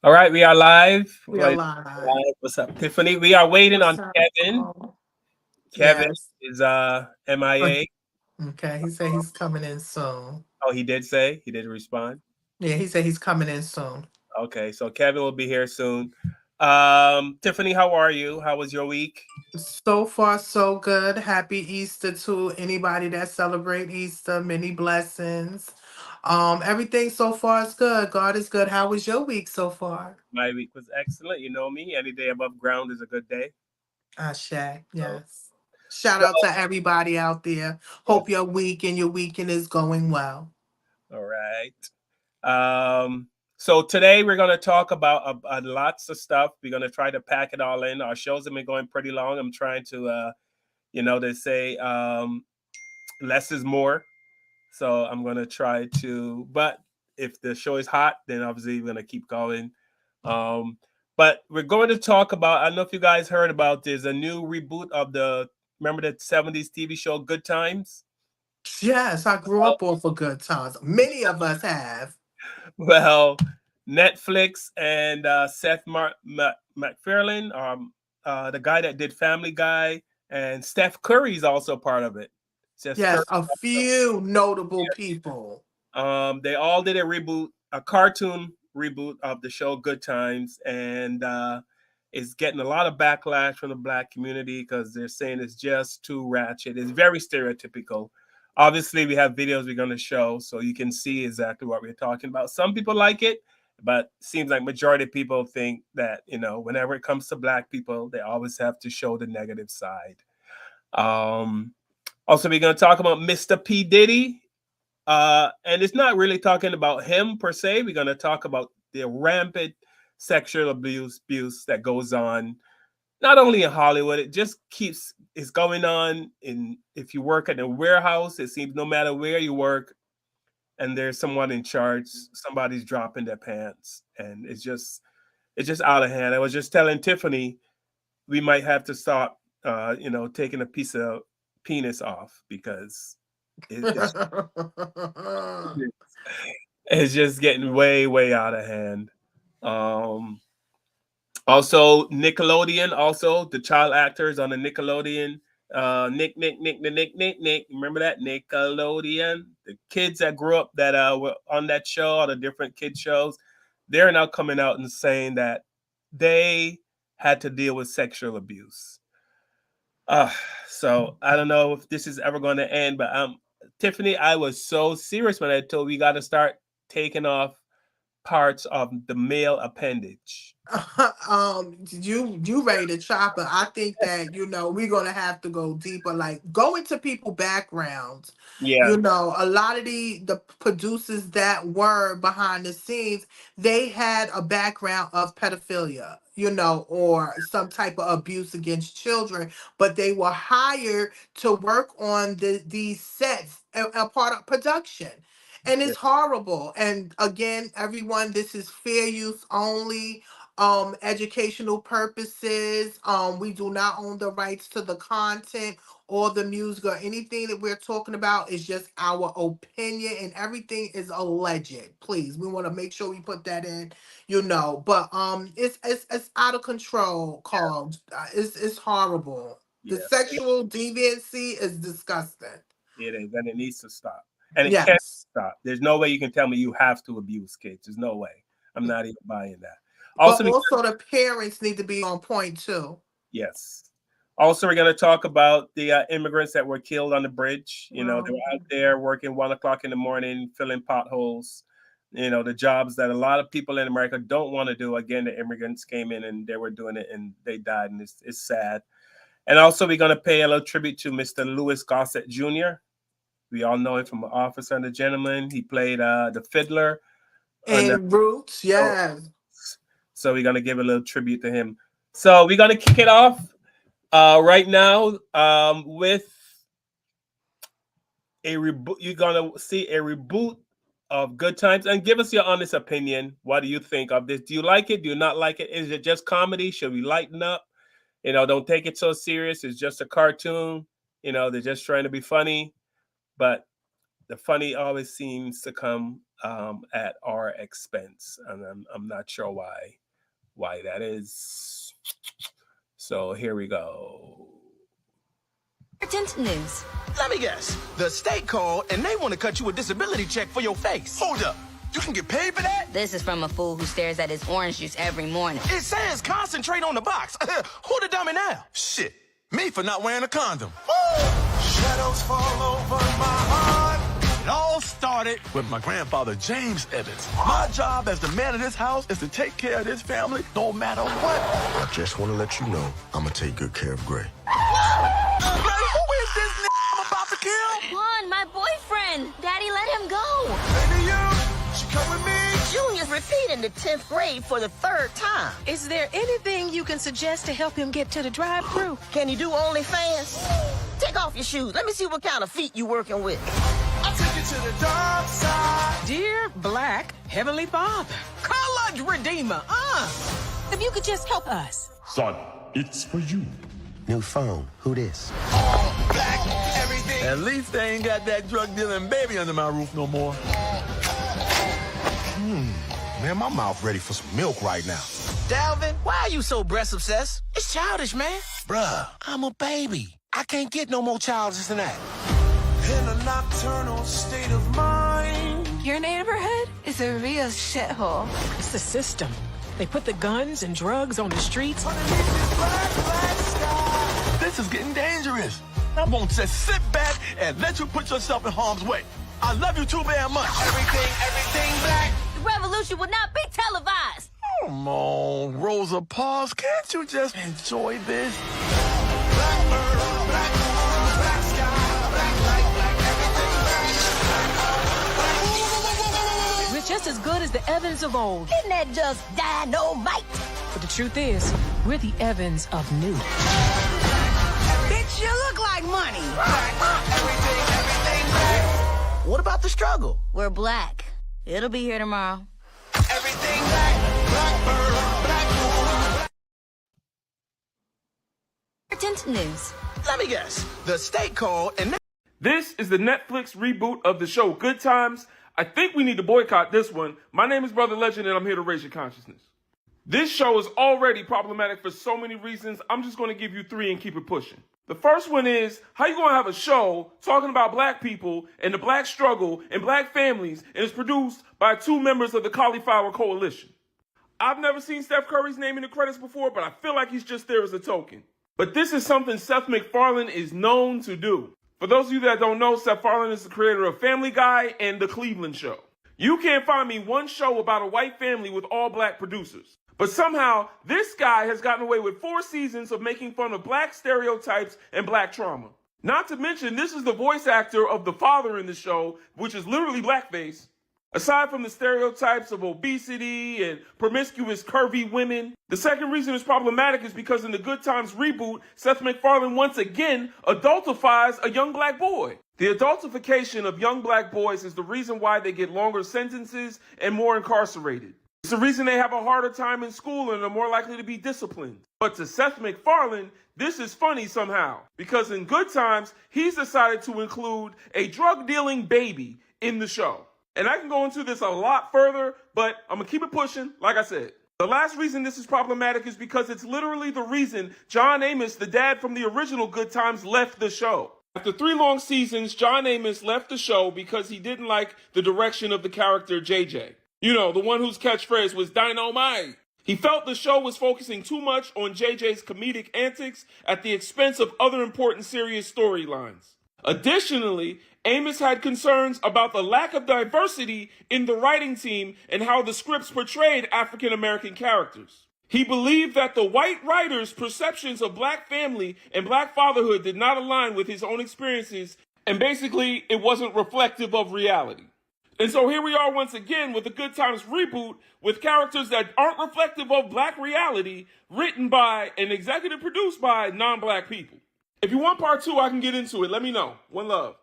All right, we are live. We are live. What's up, Tiffany? We are waiting What's on up? Kevin. Oh, Kevin yes. is Oh, MIA. okay. He said he's coming in soon. Oh, he did say he did respond. Yeah, he said he's coming in soon. Okay, so Kevin will be here soon. Tiffany, how are you? How was your week? So far, so good. Happy Easter to anybody that celebrate Easter. Many blessings. Everything so far is good. God is good. How was your week so far? My week was excellent. You know me. Any day above ground is a good day. Ashe, So, yes. Shout out well, to everybody out there. yes. Hope your week and your weekend is going well. All right. So today we're going to talk about lots of stuff. We're going to try to pack it all in. Our shows have been going pretty long. I'm trying to, they say less is more. So I'm going to try to, but if the show is hot, then obviously we're going to keep going. Um, but we're going to talk about, I don't know if you guys heard about this, a new reboot of remember the 70s TV show Good Times? Yes, I grew up off of good times. Many of us have. Well, Netflix and Seth MacFarlane, the guy that did Family Guy, and Steph Curry's also part of it. Steph Curry. Yes, a few notable people. They all did a reboot, a cartoon reboot of the show Good Times, and it's getting a lot of backlash from the black community because they're saying it's just too ratchet. It's very stereotypical. Obviously, we have videos we're going to show so you can see exactly what we're talking about. Some people like it, but seems like majority of people think that whenever it comes to black people, they always have to show the negative side. Um, Also, we're going to talk about Mr. P Diddy, and it's not really talking about him per se. We're going to talk about the rampant sexual abuse that goes on not only in Hollywood. It just keeps it's going on in if you work at a warehouse. It seems no matter where you work, and there's someone in charge, somebody's dropping their pants, and it's just out of hand. I was just telling Tiffany we might have to start, taking a piece of penis off because it's it's just getting way, way out of hand. Um, Also, Nickelodeon, also the child actors on the Nickelodeon. Nick. Remember that Nickelodeon? The kids that grew up that were on that show, all the different kid shows, they're now coming out and saying that they had to deal with sexual abuse. Uh, so I don't know if this is ever going to end, but Tiffany, I was so serious when I told we got to start taking off parts of the male appendage. You ready to chop it? I think that we're gonna have to go deeper, like go into people backgrounds. Yeah, A lot of the producers that were behind the scenes, they had a background of pedophilia, or some type of abuse against children, but they were hired to work on these sets, a part of production. And yeah, it's horrible. And again, everyone, this is fair use only, educational purposes. We do not own the rights to the content or the music or anything that we're talking about. Is just our opinion, and everything is alleged. Please, we want to make sure we put that in, but it's out of control, called it's horrible. The yeah. sexual deviancy is disgusting. It is, and it needs to stop, and it can't Yes. stop. There's no way you can tell me you have to abuse kids. There's no way. I'm not even buying that. But Also, also the parents need to be on point too. yes. Also, we're going to talk about the immigrants that were killed on the bridge. They were Um, out there working 1 o'clock in the morning, filling potholes. The jobs that a lot of people in America don't want to do. Again, the immigrants came in and they were doing it, and they died, and it's sad. And also, we're going to pay a little tribute to Mr. Louis Gossett Jr. We all know him from Officer and the Gentleman. He played the fiddler on the and roots, show. yes. So we're gonna give a little tribute to him. So we're gonna kick it off right now with a reboot. You're gonna see a reboot of Good Times, and give us your honest opinion. What do you think of this? Do you like it? Do you not like it? Is it just comedy? Should we lighten up? Don't take it so serious. It's just a cartoon. They're just trying to be funny. But the funny always seems to come at our expense, and I'm not sure why that is. So here we go. Dental news. Let me guess. The state called and they want to cut you a disability check for your face. Hold up. You can get paid for that? This is from a fool who stares at his orange juice every morning. It says concentrate on the box. Who the dummy now? Shit. Me for not wearing a condom. Woo! Shadows fall over my heart. It all started with my grandfather, James Evans. My job as the man of this house is to take care of this family no matter what. I just want to let you know I'm going to take good care of Gray. Who is this I'm about to kill? Juan, my boyfriend. Daddy, let him go. Baby, she come with me. Junior's repeating the 10th grade for the 3rd time. Is there anything you can suggest to help him get to the drive-thru? Can you do OnlyFans? Take off your shoes. Let me see what kind of feet you working with. I'll take you to the dark side. Dear Black Heavenly Father, Colored Redeemer, if you could just help us. Son, it's for you. New phone. Who this? Black, everything. At least they ain't got that drug dealing baby under my roof no more. Man, my mouth ready for some milk right now. Dalvin, why are you so breast obsessed? It's childish, man. Bruh, I'm a baby. I can't get no more childish than that. In a nocturnal state of mind. Your neighborhood is a real shithole. It's the system. They put the guns and drugs on the streets. Underneath this black sky. This is getting dangerous. I won't just sit back and let you put yourself in harm's way. I love you too very much. Everything black. The revolution will not be televised. Come on, Rosa Parks. Can't you just enjoy this? Black sky, black light, black everything. We're just as good as the Evans of old. Isn't that just dynamite? But the truth is, we're the Evans of new. Bitch, you look like money. Everything black. What about the struggle? We're black. It'll be here tomorrow. Everything black. Blackbird, black. Dental news. Let me guess. The state called and This is the Netflix reboot of the show Good Times. I think we need to boycott this one. My name is Brother Legend, and I'm here to raise your consciousness. This show is already problematic for so many reasons. I'm just going to give you 3 and keep it pushing. The first one is, how you going to have a show talking about black people and the black struggle and black families, and it's produced by 2 members of the Cauliflower Coalition? I've never seen Steph Curry's name in the credits before, but I feel like he's just there as a token. But this is something Seth MacFarlane is known to do. For those of you that don't know, Seth MacFarlane is the creator of Family Guy and The Cleveland Show. You can't find me one show about a white family with all black producers. But somehow, this guy has gotten away with 4 seasons of making fun of black stereotypes and black trauma. Not to mention, this is the voice actor of the father in the show, which is literally blackface. Aside from the stereotypes of obesity and promiscuous curvy women, the second reason it's problematic is because in the Good Times reboot, Seth MacFarlane once again adultifies a young black boy. The adultification of young black boys is the reason why they get longer sentences and more incarcerated. It's the reason they have a harder time in school and are more likely to be disciplined. But to Seth MacFarlane, this is funny somehow, because in Good Times, he's decided to include a drug-dealing baby in the show. And I can go into this a lot further, but I'm going to keep it pushing, like I said. The last reason this is problematic is because it's literally the reason John Amos, the dad from the original Good Times, left the show. After 3 long seasons, John Amos left the show because he didn't like the direction of the character JJ. You know, the one whose catchphrase was dynamite. He felt the show was focusing too much on JJ's comedic antics at the expense of other important serious storylines. Additionally, Amos had concerns about the lack of diversity in the writing team and how the scripts portrayed African American characters. He believed that the white writers' perceptions of black family and black fatherhood did not align with his own experiences, and basically it wasn't reflective of reality. And so here we are once again with the Good Times reboot with characters that aren't reflective of black reality, written by and executive produced by non-black people. If you want part 2, I can get into it. Let me know. One love.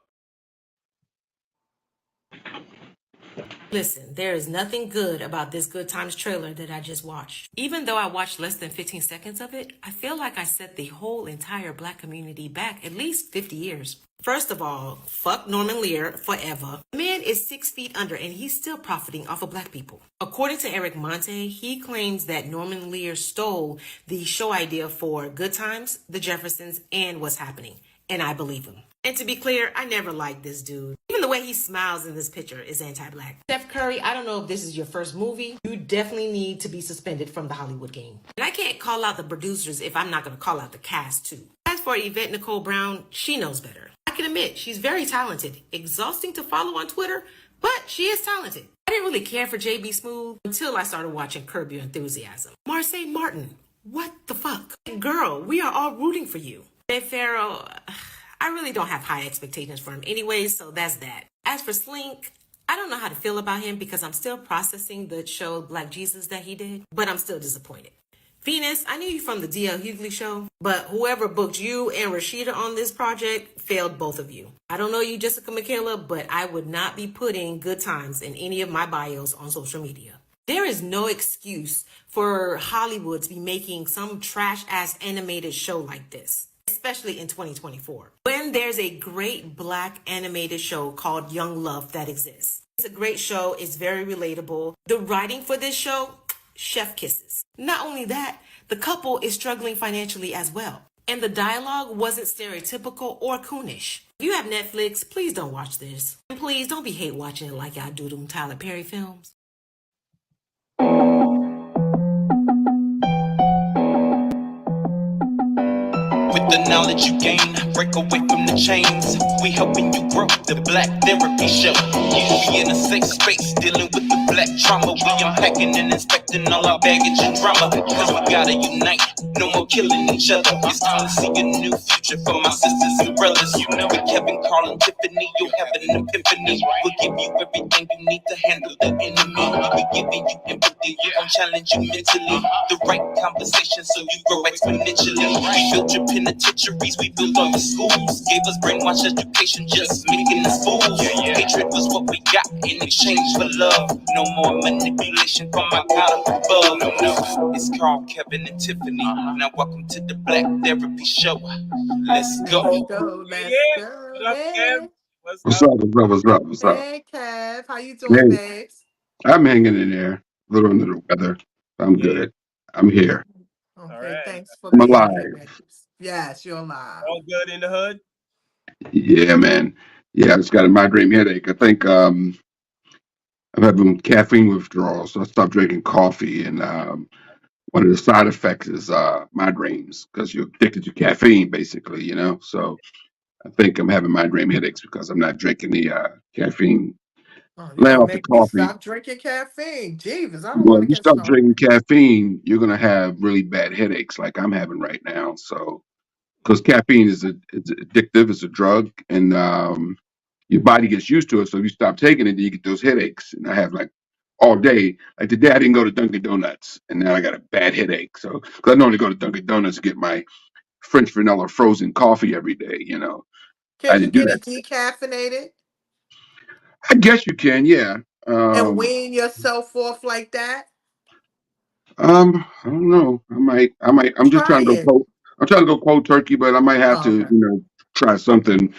Listen, there is nothing good about this Good Times trailer that I just watched. Even though I watched less than 15 seconds of it, I feel like I set the whole entire black community back at least 50 years. First of all, fuck Norman Lear forever. The man is 6 feet under and he's still profiting off of black people. According to Eric Monte, he claims that Norman Lear stole the show idea for Good Times, The Jeffersons, and What's Happening. And I believe him. And to be clear, I never liked this dude. Even the way he smiles in this picture is anti-black. Steph Curry, I don't know if this is your first movie. You definitely need to be suspended from the Hollywood game. And I can't call out the producers if I'm not going to call out the cast too. As for Yvette Nicole Brown, she knows better. I can admit, she's very talented. Exhausting to follow on Twitter, but she is talented. I didn't really care for JB Smoove until I started watching Curb Your Enthusiasm. Marseille Martin, what the fuck? Girl, we are all rooting for you. Ed Farrow, I really don't have high expectations for him anyways, so that's that. As for Slink, I don't know how to feel about him because I'm still processing the show Black Jesus that he did, but I'm still disappointed. Venus, I knew you from the D.L. Hughley show, but whoever booked you and Rashida on this project failed both of you. I don't know you, Jessica Michaela, but I would not be putting Good Times in any of my bios on social media. There is no excuse for Hollywood to be making some trash-ass animated show like this, especially in 2024, when there's a great black animated show called Young Love that exists. It's a great show. It's very relatable. The writing for this show, chef kisses. Not only that, the couple is struggling financially as well. And the dialogue wasn't stereotypical or coonish. If you have Netflix, please don't watch this. And please don't be hate watching it like I do them Tyler Perry films. With the knowledge you gain, break away from the chains. We helping you grow, the Black Therapy Show. You be in a safe space, dealing with the black trauma. We unpacking and inspecting all our baggage and drama. Cause we gotta unite, no more killing each other. It's time to see a new future for my sisters and brothers. You know, with Kevin, Carl, and Tiffany, you'll have an epiphany. We'll give you everything you need to handle the enemy. We're giving you empathy, we gon' challenge you mentally. The right conversation so you grow exponentially. We built your penitentiaries, we built all your schools. Gave us brainwash education, just making us fools. Hatred was what we got in exchange for love. No more manipulation from my God up above. No, it's Carl, Kevin, and Tiffany. Now welcome to the Black Therapy Show. Let's go. Let's go. What up, Kev? What's up? What's up? What's up? What's up? Hey, Kev. How you doing, Hey, babes? I'm hanging in there. A little under the weather. I'm good. I'm here. Okay, thanks for I'm being alive. here, babes. Yes, you're alive. All good in the hood? Yeah, man. Yeah, I just got a migraine headache. I think I'm having caffeine withdrawal, so I stopped drinking coffee. And one of the side effects is migraines because you're addicted to caffeine, basically, you know? So I think I'm having migraine headaches because I'm not drinking the caffeine. Oh, you Laying gonna off the make me coffee. stop drinking caffeine. Jeeves, I don't Well, want if to you get stop stoned. drinking caffeine, you're gonna have really bad headaches like I'm having right now. So, because caffeine is it's addictive, it's a drug, and your body gets used to it. So if you stop taking it, then you get those headaches. And I have like all day. Like today, I didn't go to Dunkin' Donuts, and now I got a bad headache. So, because I normally go to Dunkin' Donuts to get my French vanilla frozen coffee every day. You know, I Can't you didn't do get that. it decaffeinated I guess you can, yeah. and wean yourself off like that? I don't know. I'm just Try trying to go it. cold. I'm trying to go cold turkey, but I might have Oh, to, okay. try something.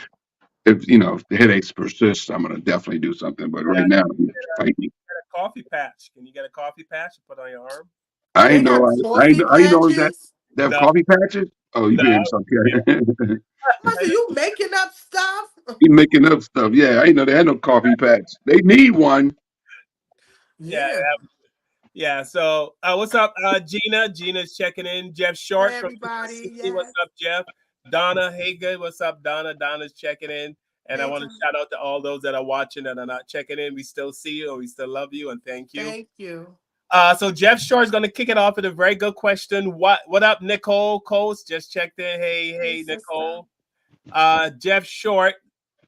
If if the headaches persist, I'm gonna definitely do something. But right now, I'm fighting. Get a coffee patch. Can you get a coffee patch to put on your arm? I They ain't know. have coffee I ain't know that patches. they have No, coffee patches. Oh, you no. being something? Are you making up stuff? You making up stuff? Yeah, I ain't know they had no coffee patch. They need one. Yeah, Yeah. yeah. So, what's up, Gina? Gina's checking in. Jeff Short Hey, from everybody. Tennessee. What's Yes. up, Jeff? Donna, hey, good. What's up, Donna? Donna's checking in. And I Hey, want to John. shout out to all those that are watching that are not checking in. We still see you and we still love you and thank you. Thank you. So Jeff Short is going to kick it off with a very good question. What up, Nicole Coast? Just checked in. Hey, Hey, Nicole. sister. Jeff Short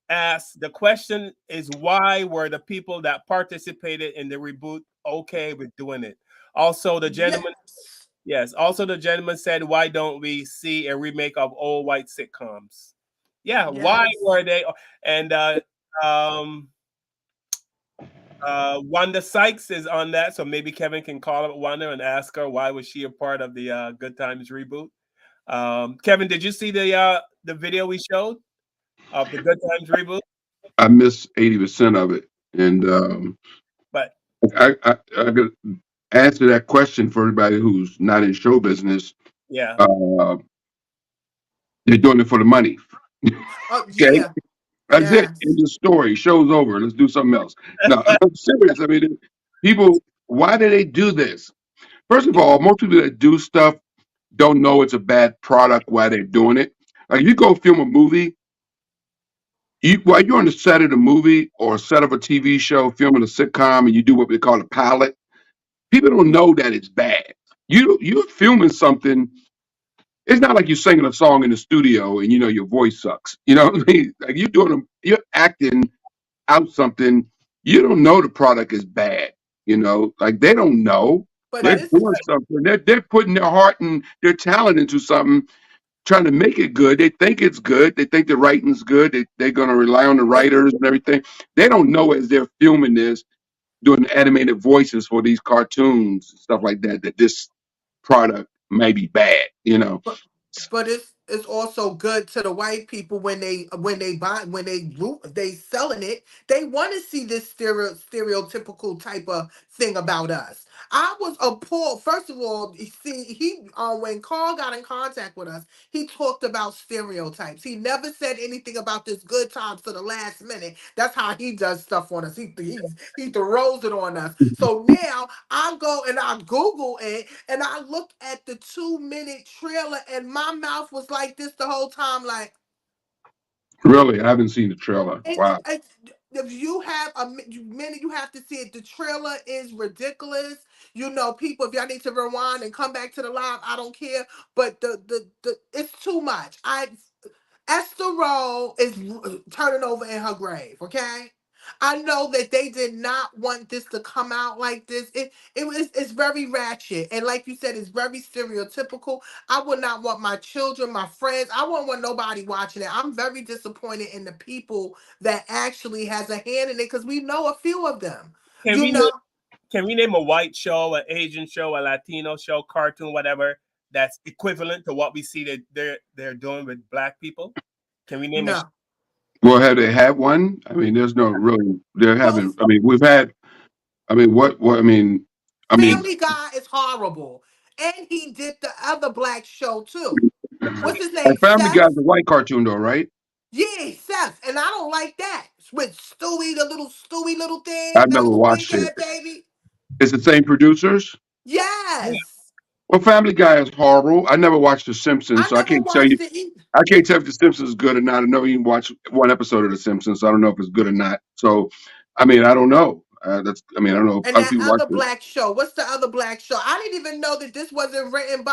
asks, the question is, why were the people that participated in the reboot okay with doing it? Also, the gentleman, Yes. yes. Also, the gentleman said, why don't we see a remake of old white sitcoms? Yeah, why Yes. were they? And um, Wanda Sykes is on that, so maybe Kevin can call up Wanda and ask her why was she a part of the Good Times reboot. Kevin, did you see the video we showed of the Good Times reboot? I missed 80% of it, and But I could answer that question for everybody who's not in show business. yeah, Uh, they're doing it for the money. Oh Okay, yeah, that's it. yes. End of story. Show's over. Let's do something else. No, I'm serious. I mean, people. Why do they do this? First of all, most people that do stuff don't know it's a bad product while they're doing it. Like you go film a movie, while you're on the set of the movie or set of a TV show, filming a sitcom, and you do what they call a pilot. People don't know that it's bad. You're filming something. It's not like you're singing a song in the studio and you know your voice sucks. You know what I mean? Like you're acting out something. You don't know the product is bad. You know, like they don't know. But They're this, doing something. They're putting their heart and their talent into something, trying to make it good. They think it's good. They think the writing's good. They're going to rely on the but writers and everything. They don't know as they're filming this, doing animated voices for these cartoons and stuff like that, that this product may be bad, you know. but but it's also good to the white people when they buy when they selling it. They want to see this stereotypical type of thing about us. I was appalled. First of all, you see, when Carl got in contact with us, he talked about stereotypes. He never said anything about this good times to the last minute. That's how he does stuff on us. He throws it on us. So now I go and I Google it and I look at the 2 minute trailer and my mouth was like this the whole time. Like, Really, I haven't seen the trailer. it, Wow. it, if you have minute, you have to see it. The trailer is ridiculous. You know, people, if y'all need to rewind and come back to the live, I don't care. But the it's too much. Esther Roll is turning over in her grave, okay? I know that they did not want this to come out like this. It's very ratchet. And like you said, it's very stereotypical. I would not want my children, my friends, I wouldn't want nobody watching it. I'm very disappointed in the people that actually has a hand in it because we know a few of them. can You we know, can we name a white show, an Asian show, a Latino show, cartoon, whatever, that's equivalent to what we see that they're doing with black people? Can we name a no. Well, have they had one? I mean, there's no really. There Well, haven't. I mean, we've had. I mean, what? I mean, I mean, Family Guy is horrible. And he did the other black show too. What's his a name? Family Guy's Seth? a white cartoon, though, right? Yeah, Seth. And I don't like that. With Stewie, the little Stewie little thing, I've that never little pink watched it. head baby. It's the same producers. Yes. Well, Family Guy is horrible. I never watched The Simpsons, I so I never can't tell you. watched it either. I can't tell if The Simpsons is good or not. I never even watched one episode of The Simpsons, so I don't know if it's good or not. So, I mean, I don't know. That's. I mean, I don't know if And other that people watch other it. black show. What's the other black show? I didn't even know that this wasn't written by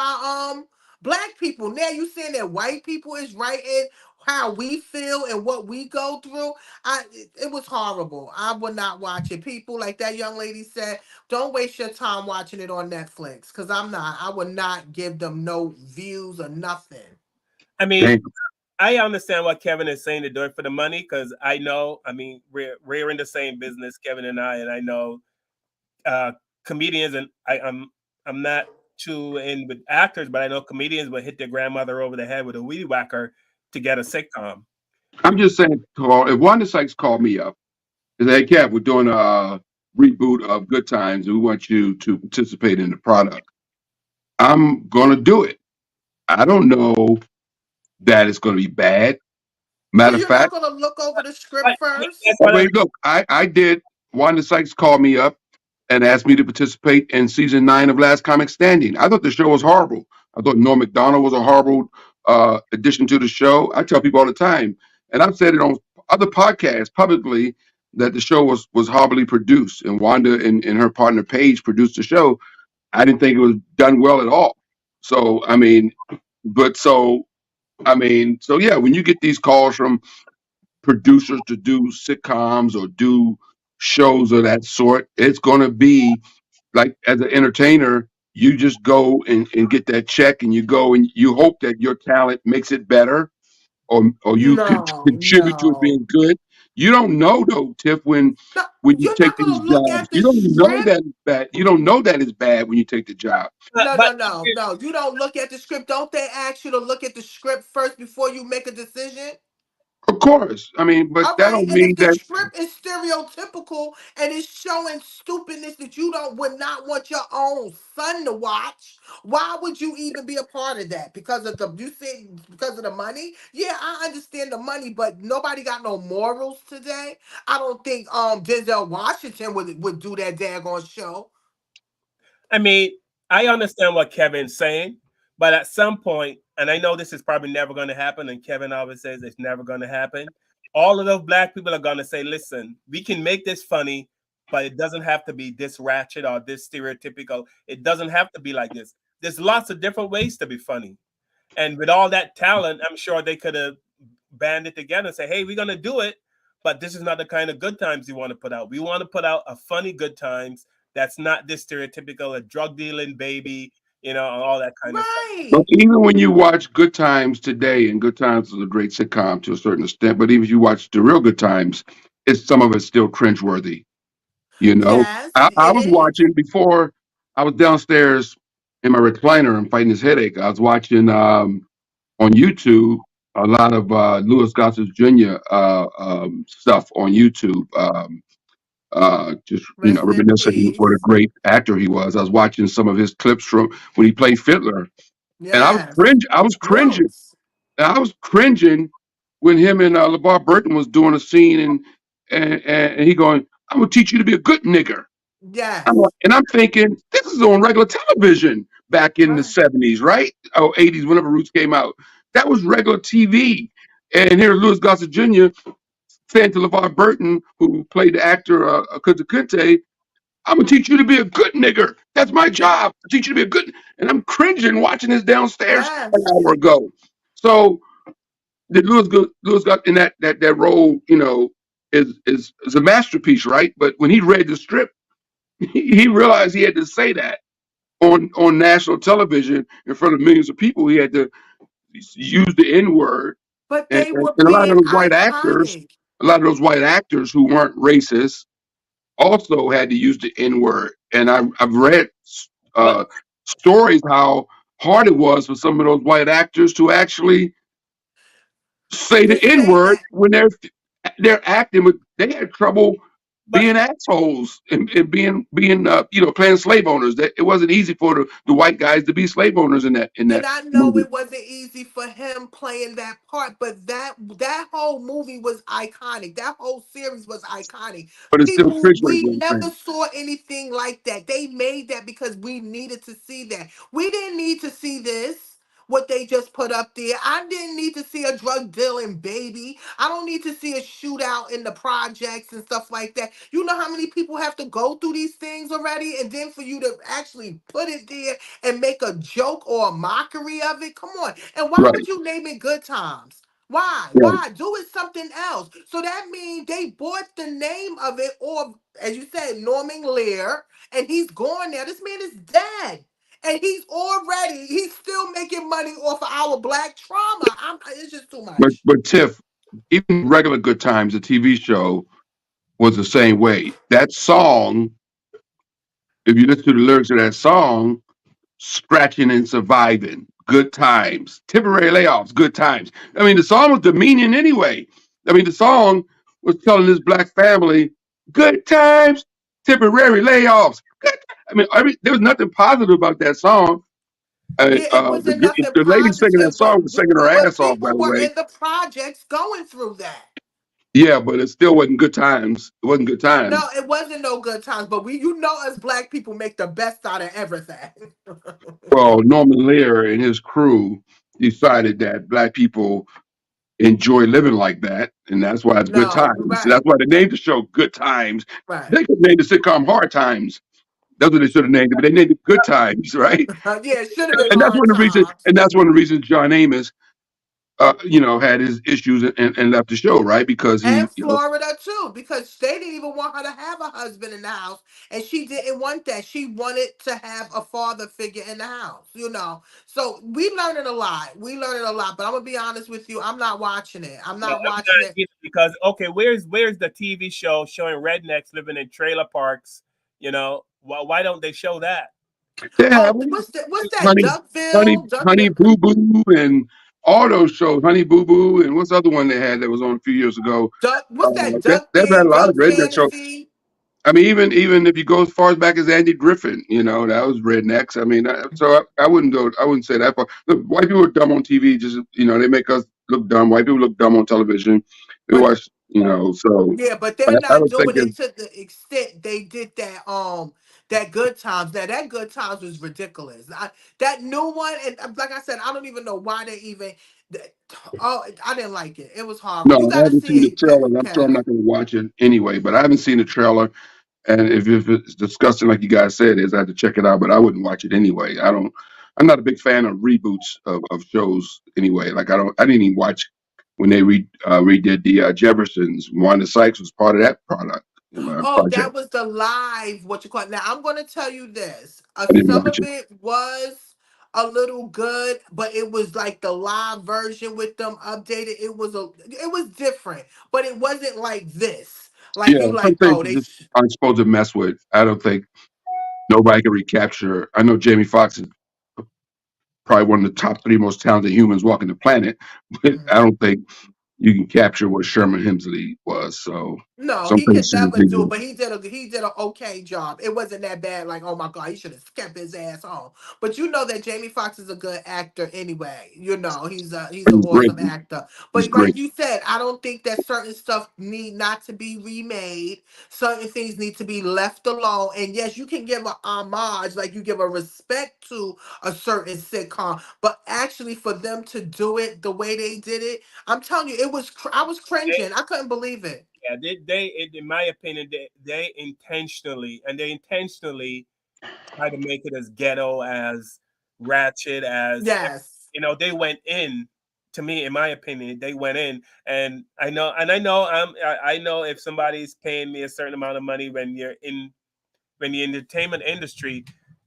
black people. Now you saying that white people is writing how we feel and what we go through. It was horrible. I would not watch it. People, like that young lady said, don't waste your time watching it on Netflix. Cause I'm not. I would not give them no views or nothing. I mean, Damn. I understand what Kevin is saying to do it for the money because I know. I mean, we're in the same business, Kevin and I know uh, comedians, and I'm not too in with actors, but I know comedians would hit their grandmother over the head with a weed whacker to get a sitcom. I'm just saying, Carl, if Wanda Sykes called me up and said, "Hey, Kev, we're doing a reboot of Good Times, and we want you to participate in the product," I'm gonna do it. I don't know that it's gonna be bad. So Matter of you're not fact, gonna look over the But script first? that's what wait, look, I did. Wanda Sykes called me up and asked me to participate in season 9 of Last Comic Standing. I thought the show was horrible. I thought Norm Macdonald was a horrible addition to the show. I tell people all the time, and I've said it on other podcasts publicly that the show was horribly produced, and Wanda and her partner Paige produced the show. I didn't think it was done well at all. So I mean, but so I mean, so yeah, when you get these calls from producers to do sitcoms or do shows of that sort, it's going to be like as an entertainer, you just go and get that check and you go and you hope that your talent makes it better or you No, contribute to it no. being good. You don't know though, Tiff, No, when you you're take not these gonna look jobs. at You the don't know script. that it's bad. You don't know that it's bad when you take the job. No, But no, no, no. You don't look at the script. Don't they ask you to look at the script first before you make a decision? Of course. I mean, but All that right, don't and if mean the that. script is stereotypical and it's showing stupidness that you don't would not want your own son to watch, why would you even be a part of that? Because of the you said because of the money? Yeah, I understand the money, but nobody got no morals today. I don't think Denzel Washington would do that daggone show. I mean, I understand what Kevin's saying, but at some point, and I know this is probably never going to happen, and Kevin always says it's never going to happen. All of those black people are going to say, "Listen, we can make this funny, but it doesn't have to be this ratchet or this stereotypical. It doesn't have to be like this. There's lots of different ways to be funny." And with all that talent, I'm sure they could have banded together and say, "Hey, we're going to do it, but this is not the kind of good times you want to put out. We want to put out a funny good times that's not this stereotypical a drug dealing baby, and all that kind of stuff." But Right. even when you watch Good Times today, and Good Times is a great sitcom to a certain extent, but even if you watch the real Good Times, some of it's still cringeworthy. You know, Yes, I it was is. watching before I was downstairs in my recliner and fighting this headache. I was watching on YouTube a lot of Louis Gossett Jr. Stuff on YouTube. Just Rest in reminiscing what a peace. great actor he was. I was watching some of his clips from when he played Fiddler, and I was Yes. cringe. I was cringing. Yes. And I was cringing when him and LeVar Burton was doing a scene, and he going, "I'm gonna teach you to be a good nigger." Yes. And I'm thinking, this is on regular television back in the Right. '70s, right? Oh, '80s, whenever Roots came out. That was regular TV. And here, Louis Gossett Jr. saying to LeVar Burton, who played the actor Kunta Kinte, "I'm gonna teach you to be a good nigger. That's my job. To teach you to be a good." And I'm cringing watching this downstairs an Yes. hour ago. So the Louis got in that role, is a masterpiece, right? But when he read the script, he realized he had to say that on national television in front of millions of people. He had to use the N word, But and, they and, were and being a iconic. lot of those white actors who weren't racist also had to use the N word. And I've read But uh, stories how hard it was for some of those white actors to actually say To the N say word that. when they're acting. With they had trouble but being assholes and being playing slave owners. That it wasn't easy for the white guys to be slave owners in that And I know movie. it wasn't easy for him playing that part, but that whole movie was iconic. That whole series was iconic. But it's still People, cringeworthy. we What I'm never saying. saw anything like that. They made that because we needed to see that. We didn't need to see this. What they just put up there. I didn't need to see a drug dealing baby. I don't need to see a shootout in the projects and stuff like that. You know how many people have to go through these things already? And then for you to actually put it there and make a joke or a mockery of it. Come on. And why would Right. you name it Good Times? Why? Right. Why? Do it something else. So that means they bought the name of it, or as you said, Norman Lear, and he's gone now. This man is dead. And he's still making money off of our black trauma. It's just too But much. but Tiff, even regular Good Times, the TV show, was the same way. That song, if you listen to the lyrics of that song, "Scratching and Surviving," "Good Times," "Temporary Layoffs," "Good Times." I mean, the song was demeaning anyway. I mean, the song was telling this black family, "Good times, temporary layoffs." I mean, there was nothing positive about that song. Yeah, it wasn't nothing The lady singing that positive, song was singing her but ass off, by people the were way. in the projects going through that. Yeah, but it still wasn't good times. It wasn't good No, times. it wasn't no good times, but us black people make the best out of everything. Well, Norman Lear and his crew decided that black people enjoy living like that, and that's why it's good No, times. right, That's why they named the show Good Times. right. They could name the sitcom Hard Times. That's what they should have named it, but they named it Good Times, right? Yeah, it should have been And that's hard one of the reasons. times. And that's one of the reasons John Amos had his issues and left the show, right? Because And Florida too, because they didn't even want her to have a husband in the house, and she didn't want that. She wanted to have a father figure in the house. So we learning a lot. But I'm gonna be honest with you, I'm not watching it. I'm No, not I'm watching not it. either because okay, where's the TV show showing rednecks living in trailer parks? Why don't they show that? they have Oh, what's that? Honey, Honey, Duckville, Honey Duckville. Boo Boo, and all those shows, Honey Boo Boo, and what's the other one they had that was on a few years ago? What's that? They've had a lot of Duck redneck shows. Fantasy. I mean, even if you go as far as back as Andy Griffin, that was rednecks. I mean, so I wouldn't go. I wouldn't say that far. Look, white people are dumb on TV. Just they make us look dumb. White people look dumb on television. They But watch, so yeah, but I, they're I not don't think doing it's it to the extent they did that Good Times. Now that Good Times was ridiculous. That new one, and like I said, I don't even know why they even. Oh, I didn't like it. It was horrible. no. You I got to haven't seen see the it, trailer, and I'm sure I'm Kev. not going to watch it anyway. But I haven't seen the trailer. And if it's disgusting, like you guys said, is I have to check it out. But I wouldn't watch it anyway. I don't. I'm not a big fan of reboots of shows anyway. Like I don't. I didn't even watch when they redid the Jeffersons. Wanda Sykes was part of that Oh, project. that was the live, what you call it. Now, I'm going to tell you this. I didn't Some watch of it. it was a little good, but it was like the live version with them updated. It was different, but it wasn't like this. Like Yeah, you some like, things oh, you just aren't supposed to mess with. I don't think nobody can recapture. I know Jamie Foxx is probably one of the top three most talented humans walking the planet, but I Mhm. don't think you can capture what Sherman Hemsley was. So No, some he could things just never need do it, to. but he did an okay job. It wasn't that bad. Like, oh my god, he should have kept his ass home. But you know that Jamie Foxx is a good actor anyway. He's an He's great. awesome actor. He's But great. like you said, I don't think that certain stuff need not to be remade. Certain things need to be left alone. And yes, you can give a homage, like you give a respect to a certain sitcom, but actually for them to do it the way they did it, I'm telling you, I was cringing. I couldn't believe it. Yeah, in my opinion, they intentionally try to make it as ghetto, as ratchet as Yes. they went in. To me, in my opinion, they went in, and I know if somebody's paying me a certain amount of money when the entertainment industry,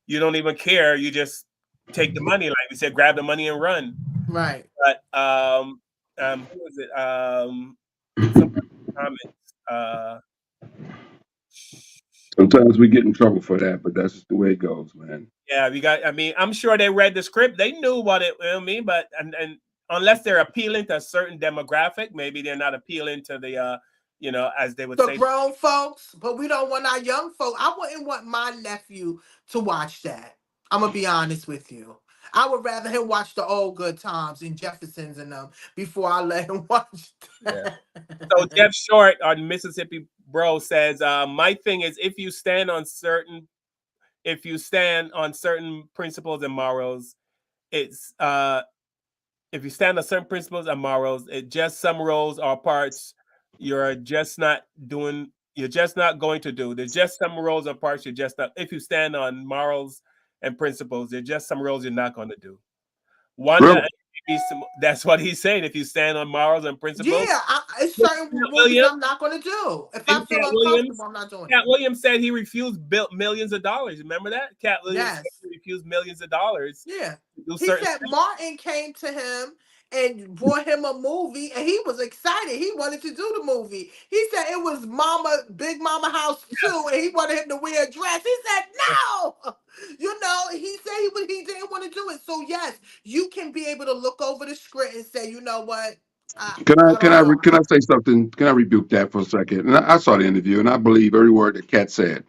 you don't even care. You just take the money, like we said, grab the money and run. Right. But who was it? Somebody comments. Sometimes we get in trouble for that, but that's just the way it goes, man. Yeah, we got. I mean, I'm sure they read the script. They knew what it will mean, but and unless they're appealing to a certain demographic, maybe they're not appealing to the as they would The say. grown folks, but we don't want our young folk. I wouldn't want my nephew to watch that. I'm gonna be honest with you. I would rather him watch the old Good Times and Jeffersons and them before I let him watch Yeah. that. So Jeff Short on Mississippi Bro says, my thing is if you stand on certain principles and morals, it's if you stand on certain principles and morals, it just some roles or parts you're just not going to do. There's just some roles or parts you're just not. If you stand on morals and principles, there's just some roles you're not going to do. Wanda, Really? that's what he's saying. If you stand on morals and principles, Yeah, it's Cat certain movies Williams, I'm not gonna do. If I and feel Cat uncomfortable, Williams, I'm not doing Cat it. Williams said he refused built millions of dollars. Remember that? Cat Williams said Yes. he refused millions of dollars Yeah. to do He certain said things. Martin came to him and brought him a movie and he was excited. He wanted to do the movie. He said it was Big Mama House 2 and he wanted him to wear a dress. He said no. He said he didn't want to do it. So yes, you can be able to look over the script and say, you know what? Can I I don't know. can I say something? Can I rebuke that for a second? And I saw the interview, and I believe every word that Cat said.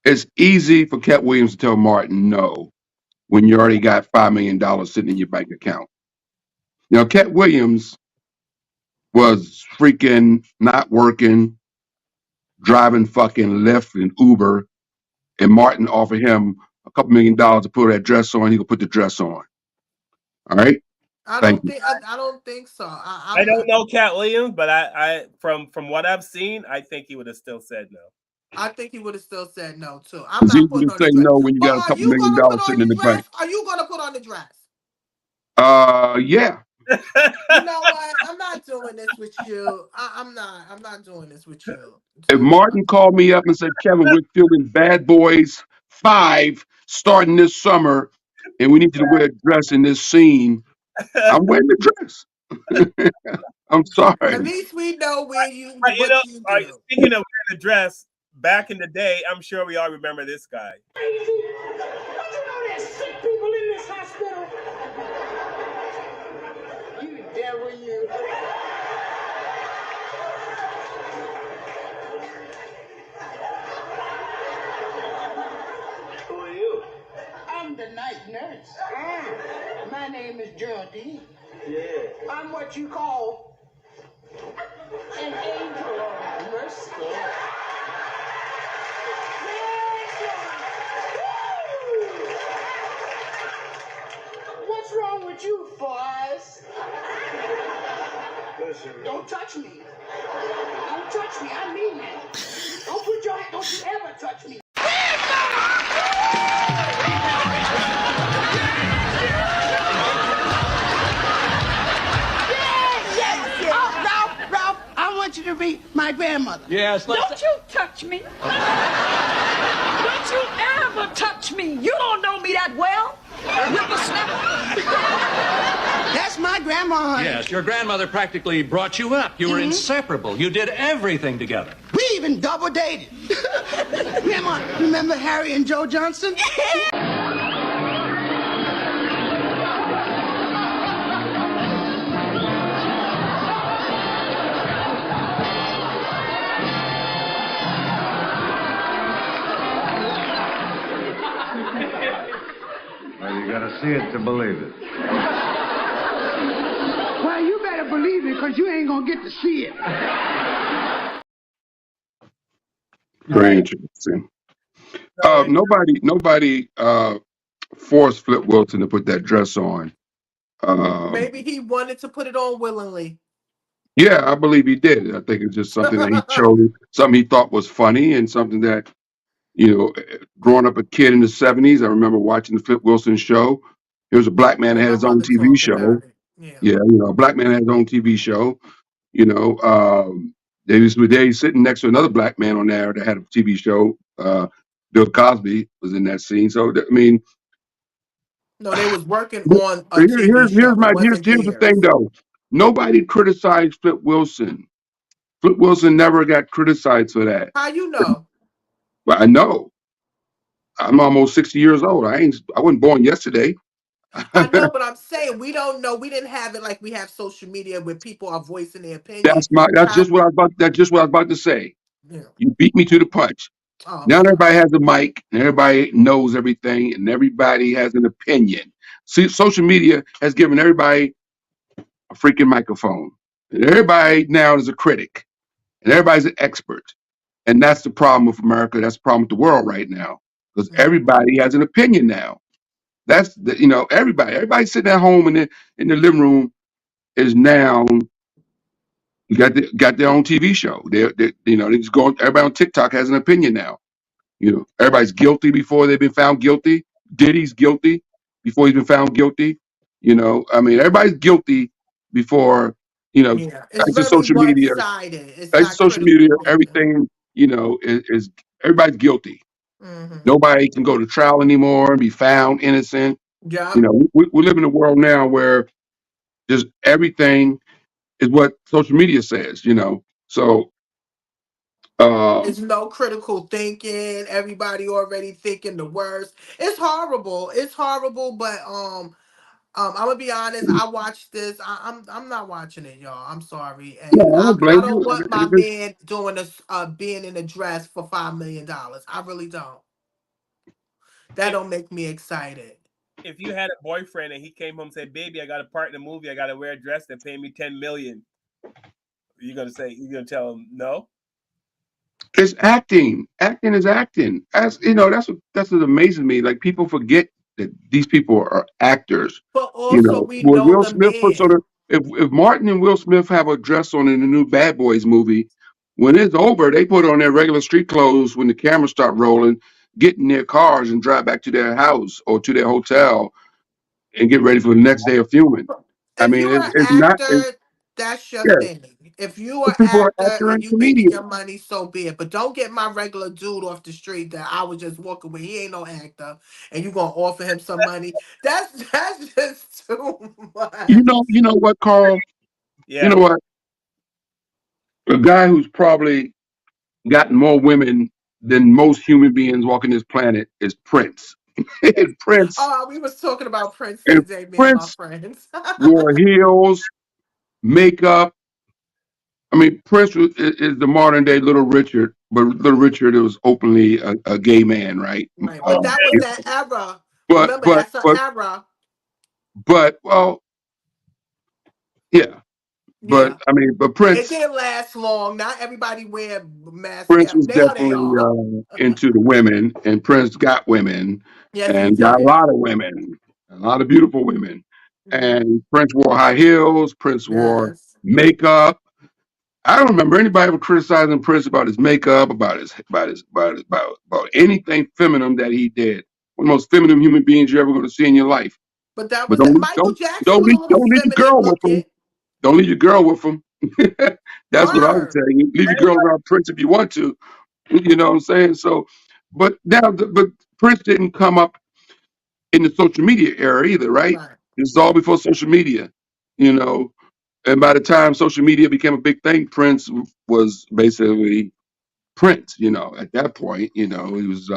It's easy for Cat Williams to tell Martin no when you already got $5 million sitting in your bank account. Now, Cat Williams was freaking not working, driving fucking Lyft and Uber, and Martin offered him a couple $1 million to put that dress on. He could put the dress on. All right. Thank you. I don't think so. I I'm don't not. know Cat Williams, but I from what I've seen, I think he would have still said no. I think he would have still said no too. I'm It's not easy putting to on say the dress. no when you But got a are couple you million gonna put dollars on sitting in the the bank. dress? Are you gonna put on the dress? Yeah. You know what? I'm not doing this with you. I'm not. I'm not doing this with you. If So Martin called me up and said, Kevin, we're filming Bad Boys 5 starting this summer, and we need you to wear a dress in this scene, I'm wearing the dress. I'm at sorry. least we know where you Right, you know, what you do. speaking of wearing a dress, back in the day, I'm sure we all remember this guy. Don't you know there's sick people in this hospital? You devil, you. Who are you? I'm the night nurse. My name is Geraldine. Yeah. I'm what you call an angel of mercy. What's wrong with you, Forrest? Listen. Don't touch me. Don't touch me. I mean that. Don't put your hand. Don't you ever touch me. Ralph, I want you to be my grandmother. Yes, Don't you touch me. Don't you ever touch me. You don't know me that well. That's my grandma, honey. Yes, your grandmother practically brought you up. You were inseparable. You did everything together. We even double dated. Grandma, remember Harry and Joe Johnson? Well, you gotta see it to believe it. Well, you better believe it, because you ain't gonna get to see it. Very interesting. Nobody forced Flip Wilson to put that dress on. Maybe he wanted to put it on willingly. Yeah, I believe he did. I think it's just something that he chose, something he thought was funny, and something that, growing up a kid in the 70s, I remember watching the Flip Wilson show. There was a black man that Yeah, had my his own mother TV talked show. about it. Yeah, a black man had his own TV show. They sitting next to another black man on there that had a TV show. Bill Cosby was in that scene. So I mean, No, they was working on a TV here's show. It here's wasn't the thing theirs. though. Nobody criticized Flip Wilson. Flip Wilson never got criticized for that. How you know? But I know. I'm almost 60 years old. I wasn't born yesterday. I know, but I'm saying we don't know. We didn't have it like we have social media where people are voicing their opinion. That's just what I was about to say. Yeah. You beat me to the punch. Oh, Now everybody has a mic and everybody knows everything and everybody has an opinion. See, social media has given everybody a freaking microphone. And everybody now is a critic and everybody's an expert. And that's the problem with America. That's the problem with the world right now. Because everybody has an opinion now. That's everybody sitting at home in the living room is now got their own TV show. They just go. Everybody on TikTok has an opinion now. Everybody's guilty before they've been found guilty. Diddy's guilty before he's been found guilty. I mean, everybody's guilty before. yeah. It's Thanks to very social media. one-sided. It's Thanks to not social critical media. thinking. Everything is everybody's guilty. Mm-hmm. Nobody can go to trial anymore and be found innocent. Yeah. We live in a world now where just everything is what social media says. So There's no critical thinking. Everybody already thinking the worst. It's horrible. It's horrible. But I'm gonna be honest. I watched this. I'm not watching it, y'all. I'm sorry, yeah, and I don't I blame don't you. want my man doing this, being in a dress for $5 million. I really don't. That don't make me excited. If you had a boyfriend and he came home and said, "Baby, I got a part in a movie. I got to wear a dress and pay me $10 million," you're gonna tell him no? It's acting. Acting is acting. That's what amazes me. Like people forget that these people are actors. But also, we When know Will the Smith puts on man. if Martin and Will Smith have a dress on in the new Bad Boys movie, when it's over, they put on their regular street clothes when the cameras start rolling, get in their cars and drive back to their house or to their hotel and get ready for the next day of filming. I If mean, you're an it's not. actor, that's your Yeah, thing. If you're some an people are actor actor and and you making comedian. your money, so be it. But don't get my regular dude off the street that I was just walking with. He ain't no actor, and you gonna offer him some money. That's just too much. You know what, Carl? You Yeah. know what? A guy who's probably gotten more women than most human beings walking this planet is Prince. And Prince Oh, we was talking about Prince and today, me and my Prince friends. wore heels, makeup. I mean, Prince is the modern day Little Richard, but Little Richard was openly a gay man, right? Right, but that was Yeah. that era. But Remember, but that's an but era. but well, yeah. But Yeah, I mean, but it Prince didn't last long. Not everybody wear mascara. Was Now they definitely are. into the women, and Prince got women, Yes, he and got a did. lot of women, a lot of beautiful women. Hmm. And Prince wore high heels. Prince wore Yes. makeup. I don't remember anybody ever criticizing Prince about his makeup, about anything feminine that he did. One of the most feminine human beings you're ever going to see in your life. But that But was it. Michael Jackson was a little don't leave your feminine girl with him. looking. Don't leave your girl with him. That's what I would Word. tell you. Leave your girl around Prince if you want to. You know what I'm saying? So, but now, but Prince didn't come up in the social media era either, right? Right. This is all before social media, you know. And by the time social media became a big thing, Prince was basically Prince. You know, at that point, you know, he was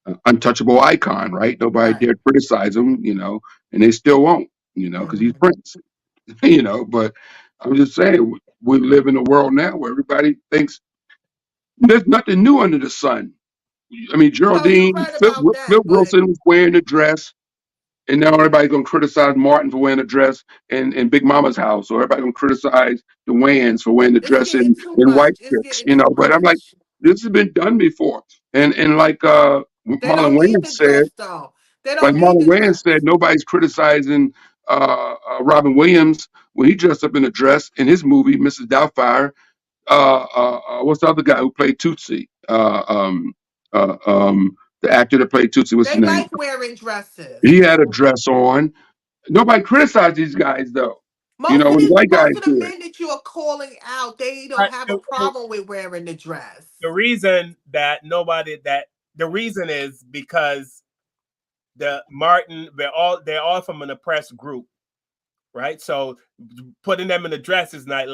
an untouchable icon, right? Nobody Right. dared criticize him, you know, and they still won't, you know, because he's Hmm. Prince, you know. But I'm just saying, we live in a world now where everybody thinks there's nothing new under the sun. I mean, No, you're Geraldine, right about Flip that. But Wilson was wearing a dress, and now everybody's gonna criticize Martin for wearing a dress in Big Mama's house, or everybody gonna criticize the Wayans for wearing the it's dress getting too in White much. It's Chicks, getting you know. too But I'm like, much. this has been done before, and like They Marlon don't need Wayans the said, dress though. They don't need Marlon the Wayans dress. said, nobody's criticizing Robin Williams when he dressed up in a dress in his movie Mrs. Doubtfire. What's the other guy who played Tootsie? The actor that played Tootsie, what's his They name? like wearing dresses. He had a dress on. Nobody criticized these guys though. You know, when the white guys Most of the do it. men that you are calling out, they But don't have a problem with wearing the dress. the reason that nobody that the reason is because the Martin they're all from an oppressed group, right? So putting them in a dress is not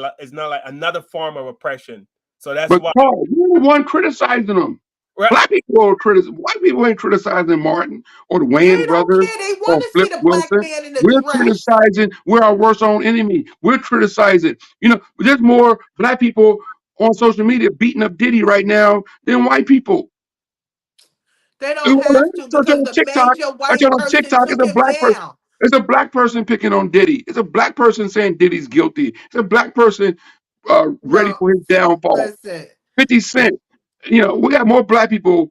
like another form of oppression. So that's But why, Paul, you're the one criticizing them. right? Black people are criticizing. White people ain't criticizing Martin or the They Wayans don't brothers care. They or want to see Flip the black Wilson. man in the We're dress. criticizing. We're our worst own enemy. We're criticizing. You know, there's more black people on social media beating up Diddy right now than white people. They don't have to Search because on the TikTok. major I white turn on person TikTok. took him down. It's a black person picking on Diddy. It's a black person saying Diddy's guilty. It's a black person ready No, for his downfall. listen. 50 Cent. You know, we got more black people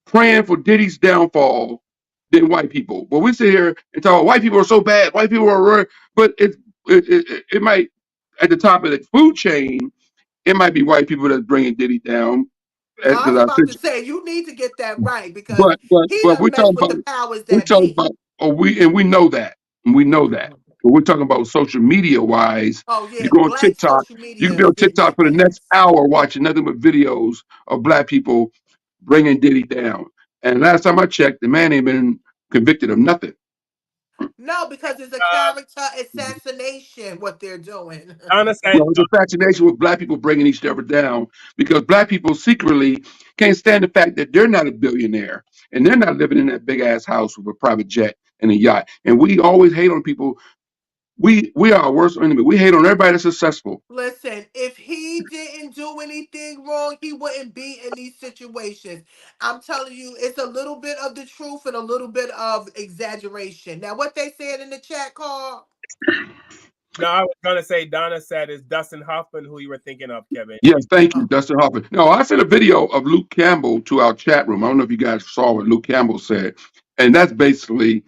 praying for Diddy's downfall than white people. But we sit here and talk, white people are so bad. White people are, but it might at the top of the food chain. It might be white people that's bringing Diddy down. I Because was I about said, to say you need to get that right because he but done messed with the powers we that talking be. about we know that. And we know that. Mhm. But we're talking about social media wise. Oh You yeah, go on black TikTok, social you media can be is on getting TikTok their for the next ass. hour watching nothing but videos of black people bringing Diddy down. And last time I checked, the man ain't been convicted of nothing. No, because it's a Uh, character assassination. What they're doing. Donna said, You know, it's a fascination with black people bringing each other down because black people secretly can't stand the fact that they're not a billionaire and they're not living in that big ass house with a private jet and a yacht. And we always hate on people. We are our worst enemy. We hate on everybody that's successful. Listen, if he didn't do anything wrong, he wouldn't be in these situations. I'm telling you, it's a little bit of the truth and a little bit of exaggeration. Now, what they said in the chat, Carl? no, I was gonna say Donna said it's Dustin Hoffman who you were thinking of, Kevin. Yes, thank you, Oh, Dustin Hoffman. No, I sent a video of Luke Campbell to our chat room. I don't know if you guys saw what Luke Campbell said. And that's basically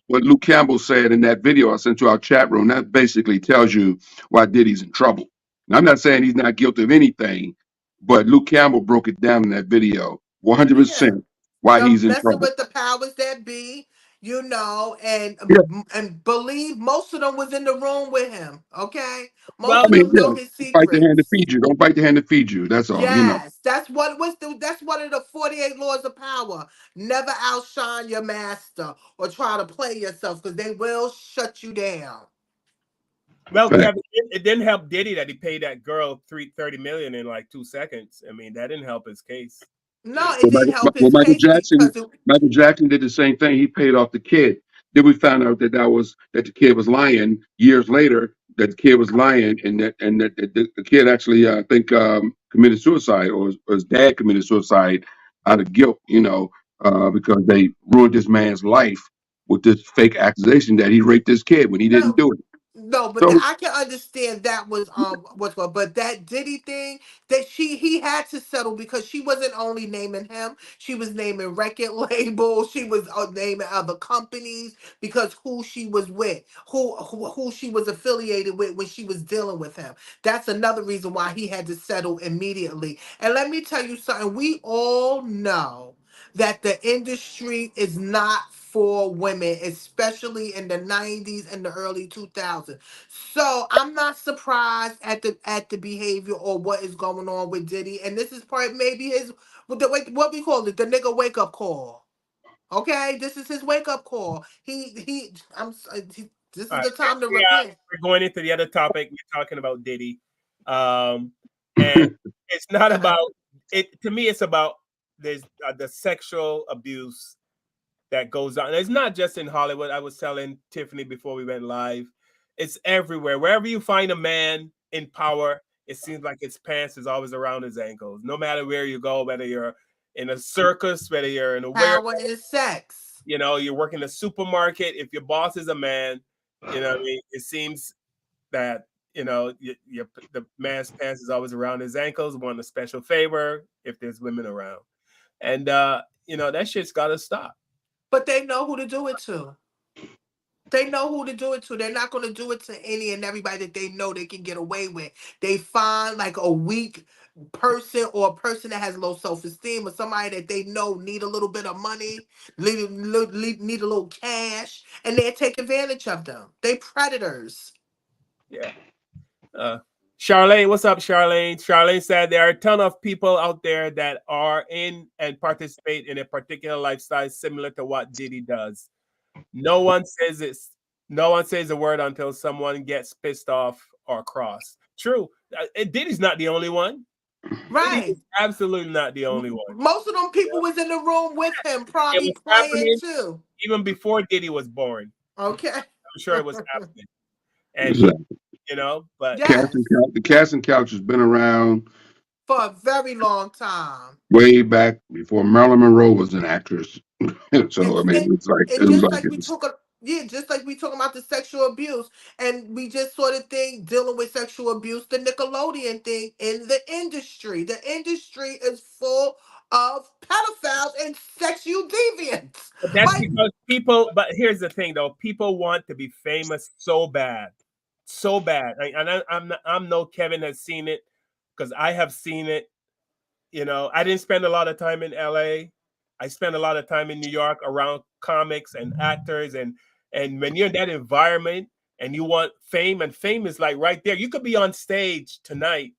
what Luke Campbell said in that video I sent to our chat room. That basically tells you why Diddy's in trouble. Now, I'm not saying he's not guilty of anything, but Luke Campbell broke it down in that video yeah. 100% why The he's in messing trouble. with the powers that be. you know, Yeah. and believe most of them was in the room with him. Okay, most Well, I of mean, them yeah. know his Bite the hand that secrets. feeds you. Don't bite the hand that feeds you. That's all. You know. Yes, that's one of the 48 laws of power. Never outshine your master or try to play yourself because they will shut you down. well, Fact. Kevin, it didn't help Diddy that he paid that girl 330 million in like 2 seconds. I mean, that didn't help his case. No, it Well, didn't help Well, his case because it, Michael Jackson did the same thing. He paid off the kid. Then we found out that the kid was lying years later. That the kid was lying, and that the kid actually, I think, committed suicide, or his dad committed suicide out of guilt. Because they ruined this man's life with this fake accusation that he raped this kid when he didn't no, do it. no, but So I can understand that was what's called, but that Diddy thing that he had to settle because she wasn't only naming him, she was naming record labels, she was naming other companies because who she was with, who she was affiliated with when she was dealing with him. That's another reason why he had to settle immediately. And let me tell you something, we all know that the industry is not for women, especially in the 90s and the early 2000s. So I'm not surprised at the behavior or what is going on with Diddy. And this is part maybe his what we call it, the nigga wake up call. Okay, this is his wake up call. This All is right, the time to yeah, repent. we're going into the other topic. We're talking about Diddy, and it's not about it. To me, it's about there's the sexual abuse that goes on. And it's not just in Hollywood. I was telling Tiffany before we went live. It's everywhere. Wherever you find a man in power, it seems like his pants is always around his ankles. No matter where you go, whether you're in a circus, whether you're in a warehouse, Power is sex. you work in a supermarket. If your boss is a man, what I mean, it seems that the man's pants is always around his ankles. Want a special favor if there's women around, and that shit's got to stop. But they know who to do it to. They know who to do it to. They're not going to do it to any and everybody that they know they can get away with. They find like a weak person or a person that has low self-esteem or somebody that they know need a little bit of money, need a little cash, and they take advantage of them. They predators. Yeah. Charlene, what's up, Charlene? Charlene said there are a ton of people out there that are in and participate in a particular lifestyle similar to what Diddy does. No one says it's no one says a word until someone gets pissed off or cross. True. Diddy's not the only one. Diddy Right. is absolutely not the only one. Most of them people was in the room with him, It probably was playing happening too. even before Diddy was born. Okay. I'm sure it was happening. And exactly. but Yes. The casting couch has been around For a very long time. way back before Marilyn Monroe was an actress. So I It's mean, and it and was just like like we talk, yeah, just like we talking about the sexual abuse, and we just saw the thing dealing with sexual abuse, the Nickelodeon thing in the industry. The industry is full of pedophiles and sexual deviants. But that's Like, because people. But here's the thing, though: people want to be famous so bad, so bad. I'm no Kevin has seen it because I have seen it. I didn't spend a lot of time in LA. I spent a lot of time in New York around comics and actors, and when you're in that environment and you want fame, and fame is like right there. You could be on stage tonight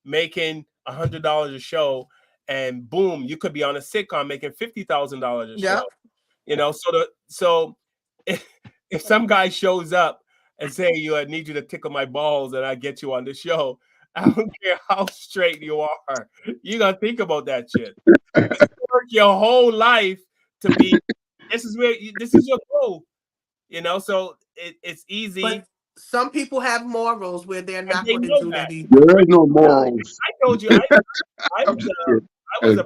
making $100 a show, and boom, you could be on a sitcom making $50,000 a show. yeah. So if some guy shows up and say I need you to tickle my balls and I get you on the show, I don't care how straight you are, you gotta think about that shit. You work your whole life to be. This is your goal. So it's But easy, some people have morals where they're and not they going to know do that. that either. there is no morals. I told you, I I'm was just kidding. I was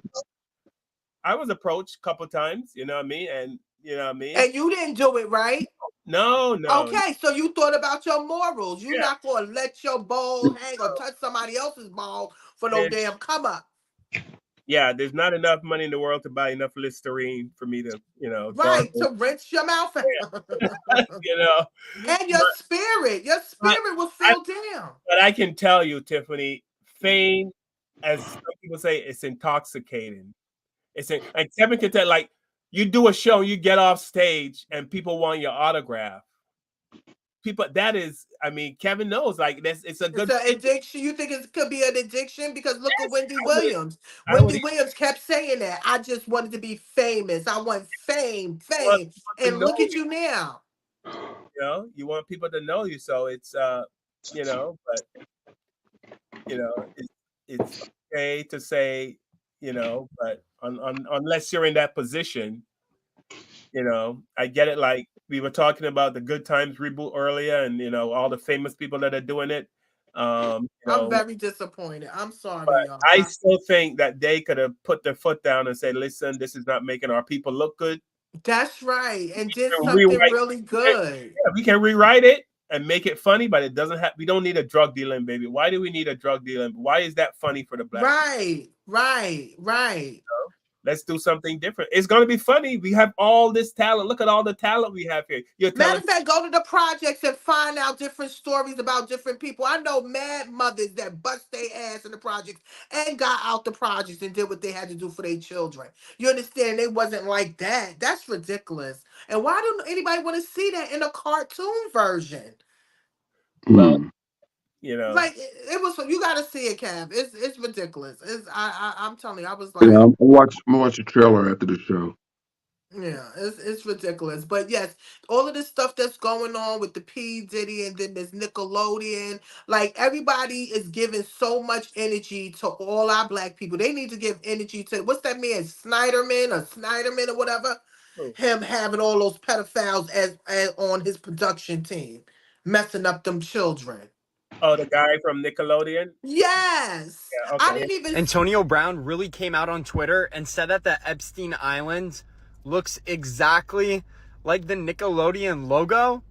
I was approached a couple times. You know what I mean, and you know what I mean. And you didn't do it, right? No. Okay, so you thought about your morals. You're Yeah, not going to let your ball hang or touch somebody else's ball for no there's damn come up. there's not enough money in the world to buy enough Listerine for me to Right, gargle. to rinse your mouth out. you know, And your but, but spirit will I feel down. but I can tell you, Tiffany, fame, as some people say, it's intoxicating. And Kevin can tell, like You do a show, you get off stage, and people want your autograph. People, that is, I mean, Kevin knows, like, it's a It's good an addiction. You think it could be an addiction? Because look at Wendy I would, Williams. I would Wendy Williams kept saying that. I just wanted to be famous. I want fame, want fame. people to And know look at you. you now. You know, you want people to know you, so it's you know, but you know, it's okay to say, you know, but unless you're in that position, you know, I get it. Like we were talking about the Good Times reboot earlier, and you know, all the famous people that are doing it. You I'm know, very disappointed. I'm but sorry, y'all. I still think that they could have put their foot down and said, "Listen, this is not making our people look good. That's right. And did We can something rewrite. really good. Yeah, we can rewrite it and make it funny, but it doesn't have. We don't need a drug dealing baby. Why do we need a drug dealing? Why is that funny for the black? Right. Let's do something different. It's going to be funny. We have all this talent. Look at all the talent we have here. You're Matter telling of fact, go to the projects and find out different stories about different people. I know mad mothers that bust their ass in the projects and got out the projects and did what they had to do for their children. You understand? They wasn't like that. That's ridiculous. And why don't anybody want to see that in a cartoon version? well, Hmm. you know, Like it was. You got to see it, Cav. It's ridiculous. I'm telling you, I was Yeah, like. I'm gonna watch the trailer after the show. Yeah, it's ridiculous. But yes, all of this stuff that's going on with the P. Diddy and then there's Nickelodeon, like everybody is giving so much energy to all our black people. They need to give energy to what's that man, Snyderman or whatever? oh, Him having all those pedophiles as on his production team, messing up them children. the guy from Nickelodeon. Yes. Yeah, I okay. didn't even Antonio Brown really came out on Twitter and said that the Epstein Island looks exactly like the Nickelodeon logo.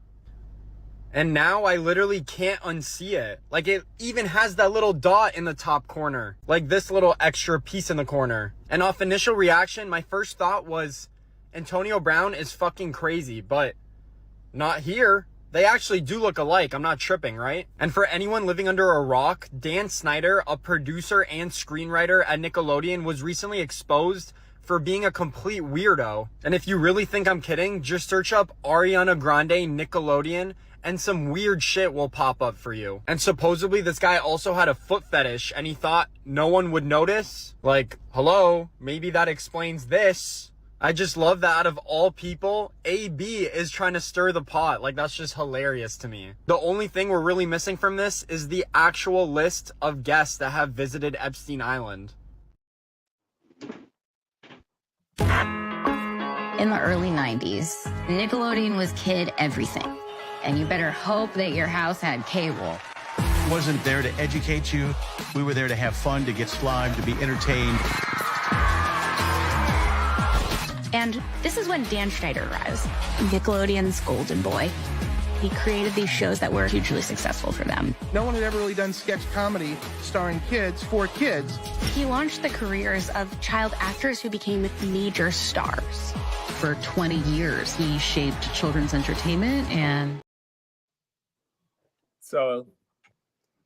And now I literally can't unsee it. Like it even has that little dot in the top corner. Like this little extra piece in the corner. And off initial reaction, my first thought was Antonio Brown is fucking crazy, but not here. They actually do look alike. I'm not tripping, right? And for anyone living under a rock, Dan Snyder, a producer and screenwriter at Nickelodeon, was recently exposed for being a complete weirdo. And if you really think I'm kidding, just search up Ariana Grande Nickelodeon and some weird shit will pop up for you. And supposedly this guy also had a foot fetish and he thought no one would notice. Like, hello, maybe that explains this. I just love that out of all people, AB is trying to stir the pot. Like, that's just hilarious to me. The only thing we're really missing from this is the actual list of guests that have visited Epstein Island. In the early 90s, Nickelodeon was kid everything. And you better hope that your house had cable. Wasn't there to educate you. We were there to have fun, to get slimed, to be entertained. And this is when Dan Schneider arrives, Nickelodeon's golden boy. He created these shows that were hugely successful for them. No one had ever really done sketch comedy starring kids for kids. He launched the careers of child actors who became major stars. For 20 years, he shaped children's entertainment and... So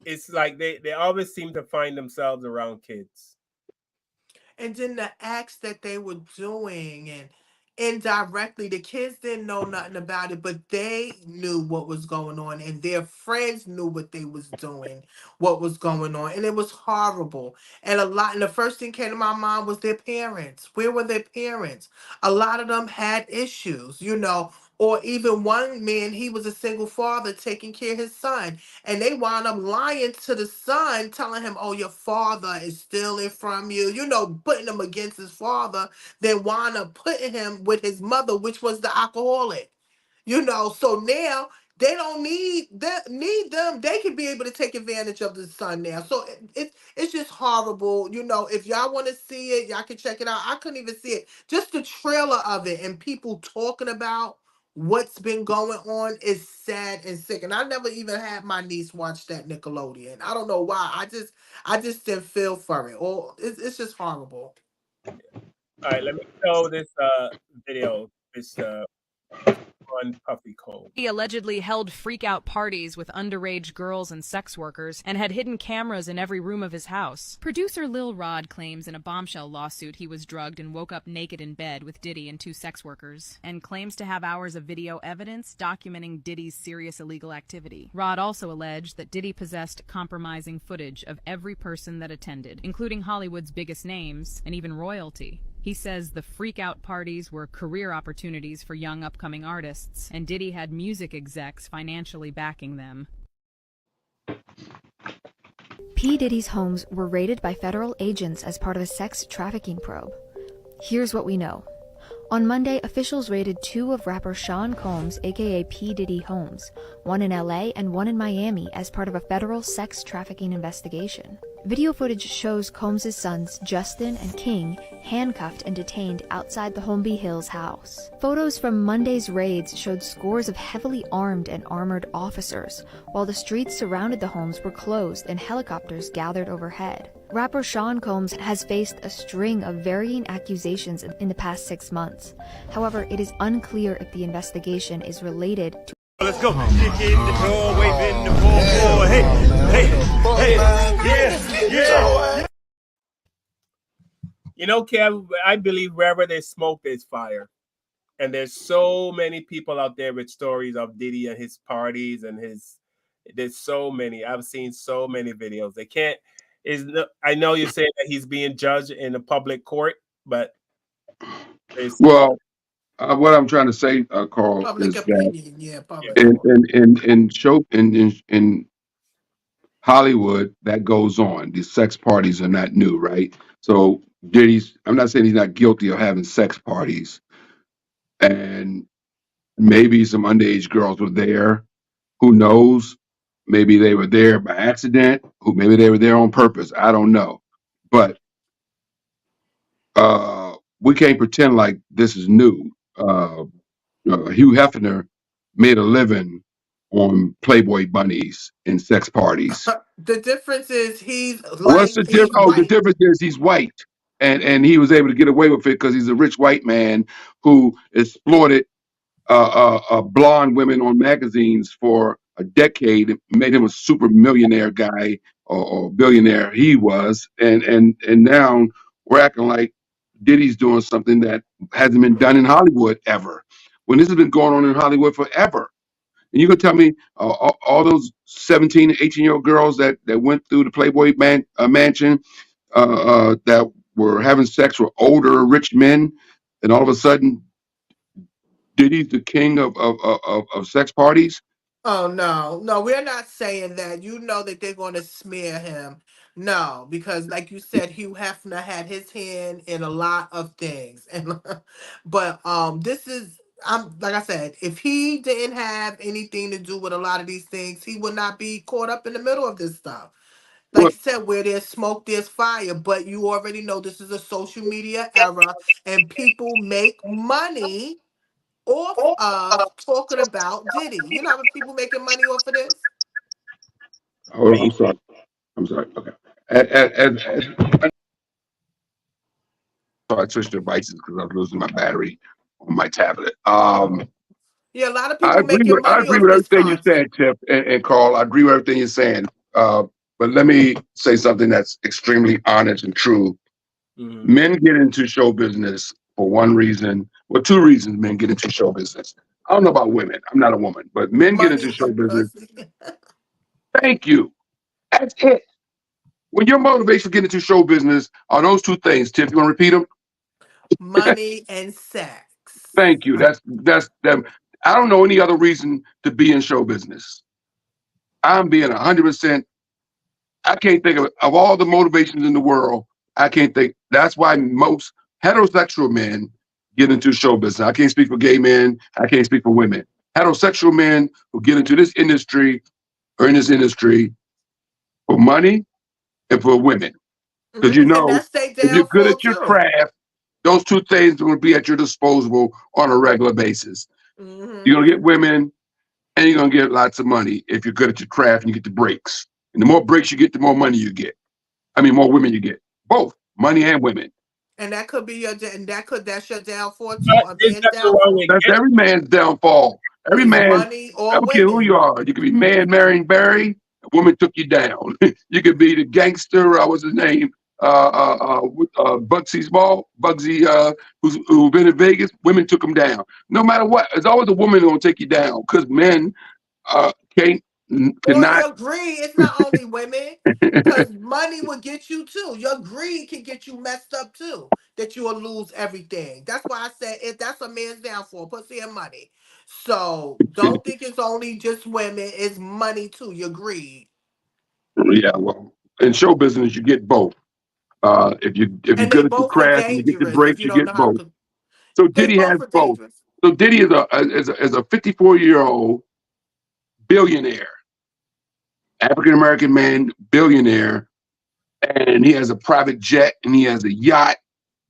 it's like they always seem to find themselves around kids. And then the acts that they were doing and indirectly the kids didn't know nothing about it, but they knew what was going on and their friends knew what they was doing, what was going on, and it was horrible. And the first thing came to my mind was their parents. Where were their parents? A lot of them had issues, or even one man, he was a single father taking care of his son. And they wound up lying to the son, telling him, oh, your father is stealing from you, putting him against his father, then wound up putting him with his mother, which was the alcoholic. So now they don't need them. They can be able to take advantage of the son now. So it's just horrible. If y'all want to see it, y'all can check it out. I couldn't even see it. Just the trailer of it and people talking about what's been going on is sad and sick. And I never even had my niece watch that Nickelodeon. I don't know why. I just didn't feel for it. Or it's just horrible. All right, let me show this video. This one puffy home. He allegedly held freak-out parties with underage girls and sex workers and had hidden cameras in every room of his house. Producer Lil Rod claims in a bombshell lawsuit he was drugged and woke up naked in bed with Diddy and 2 sex workers, and claims to have hours of video evidence documenting Diddy's serious illegal activity. Rod also alleged that Diddy possessed compromising footage of every person that attended, including Hollywood's biggest names and even royalty. He says the freak-out parties were career opportunities for young upcoming artists, and Diddy had music execs financially backing them. P. Diddy's homes were raided by federal agents as part of a sex trafficking probe. Here's what we know. On Monday, officials raided 2 of rapper Sean Combs, aka P. Diddy homes, one in LA and one in Miami, as part of a federal sex trafficking investigation. Video footage shows Combs' sons, Justin and King, handcuffed and detained outside the Holmby Hills house. Photos from Monday's raids showed scores of heavily armed and armored officers, while the streets surrounded the homes were closed and helicopters gathered overhead. Rapper Sean Combs has faced a string of varying accusations in the past 6 months. However, it is unclear if the investigation is related to. Let's go. Stick in the floor, waving the ball. Hey, yeah. You know, Kev, I believe wherever there's smoke, there's fire. And there's so many people out there with stories of Diddy and his parties and there's so many. I've seen so many videos. They can't, I know you're saying that he's being judged in a public court, but well, what I'm trying to say, Carl, Public is opinion, that yeah, public. in Hollywood, that goes on. These sex parties are not new, right? So I'm not saying he's not guilty of having sex parties, and maybe some underage girls were there. Who knows? Maybe they were there by accident. Maybe they were there on purpose. I don't know, but we can't pretend like this is new. Hugh Hefner made a living on Playboy bunnies and sex parties. The difference is he's What's the difference? Oh, the difference is he's white, and he was able to get away with it because he's a rich white man who exploited blonde women on magazines for a decade, and made him a super millionaire guy or billionaire he was, and now we're acting like Diddy's doing something that hasn't been done in Hollywood ever, when this has been going on in Hollywood forever. And you can tell me all those 17 and 18-year-old girls that went through the Playboy mansion that were having sex with older rich men, and all of a sudden Diddy's the king of sex parties? Oh no, we're not saying that. You know that they're going to smear him. No, because like you said, Hugh Hefner had his hand in a lot of things, and but this is like I said, if he didn't have anything to do with a lot of these things, he would not be caught up in the middle of this stuff. Like you said, where there's smoke, there's fire. But you already know this is a social media era, and people make money off of talking about Diddy. You know how many people making money off of this? Oh, I'm sorry. Okay. So I switched devices because I was losing my battery on my tablet. Yeah, a lot of people making money. I agree with everything you're saying, Tip and Carl. I agree with everything you're saying. But let me say something that's extremely honest and true. Mm-hmm. Men get into show business for one reason. Well, 2 reasons men get into show business. I don't know about women. I'm not a woman, but men get into show business. Thank you. That's it. When your motivation to get into show business are those 2 things, Tip, you want to repeat them? Money and sex. Thank you. That's them. I don't know any other reason to be in show business. I'm being 100%. I can't think of all the motivations in the world. I can't think. That's why most heterosexual men get into show business. I can't speak for gay men. I can't speak for women. Heterosexual men who get into this industry or in this industry for money and for women. Because you know, if you're good at your craft, those 2 things are going to be at your disposal on a regular basis. Mm-hmm. You're going to get women and you're going to get lots of money if you're good at your craft and you get the breaks. And the more breaks you get, the more money you get. I mean, more women you get. Both money and women. And that could be that's your downfall too. That's every man's downfall. Every It's man, money I or don't care who you women. are. You could be man marrying Barry. A woman took you down. You could be the gangster. What's his name? Bugsy Small, Bugsy, who's been in Vegas. Women took him down. No matter what, there's always a woman gonna take you down because men can't, Or cannot. your greed. It's not only women, because money will get you too. Your greed can get you messed up too. That you will lose everything. That's why I said if that's a man's downfall, pussy and money. So don't think it's only just women. It's money too. Your greed. Yeah, well, in show business, you get both. If you're And they good at your both are craft and you get the dangerous if breaks, you you don't get know how to. both. So They Diddy has both are both. dangerous. So Diddy is a 54-year-old billionaire, African American man, billionaire, and he has a private jet and he has a yacht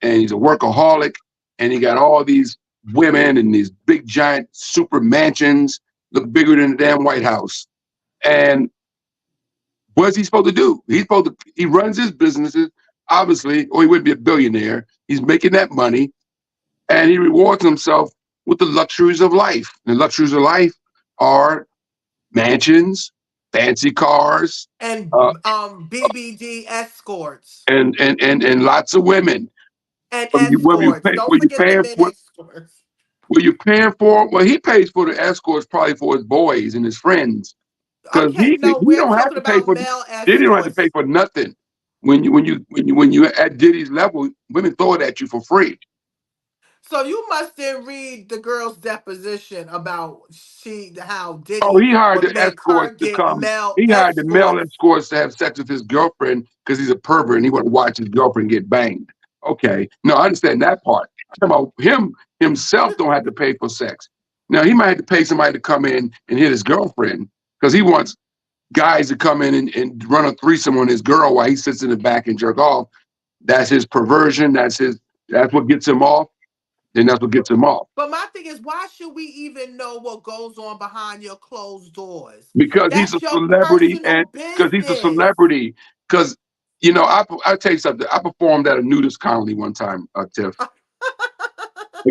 and he's a workaholic and he got all these women and these big giant super mansions, look bigger than the damn White House. And what's he supposed to do? He runs his businesses, obviously, or he wouldn't be a billionaire. He's making that money and he rewards himself with the luxuries of life. The luxuries of life are mansions, fancy cars, And uh, BBD escorts and lots of women. and Whether you escorts. pay, Don't were you forget the paying men for? escorts. Were you paying for? Well, he pays for the escorts probably for his boys and his friends because Okay, no, he we're don't have talking to pay about for. male Diddy don't have to pay escorts. for nothing. When you at Diddy's level, women throw it at you for free. So you must then read the girl's deposition about how Oh, Diddy he hired would the make her escorts to get come. male He hired the male escorts. escorts to have sex with his girlfriend because he's a pervert and he want to watch his girlfriend get banged. Okay, no, I understand that part. I'm talking about him himself don't have to pay for sex. Now he might have to pay somebody to come in and hit his girlfriend because he wants guys to come in and run a threesome on his girl while he sits in the back and jerk off. That's his perversion. That's what gets him off. Then that's what gets him off. But my thing is, why should we even know what goes on behind your closed doors? Because he's a That's your celebrity personal and because he's a business. celebrity. Because I tell you something. I performed at a nudist colony one time, Tiff. I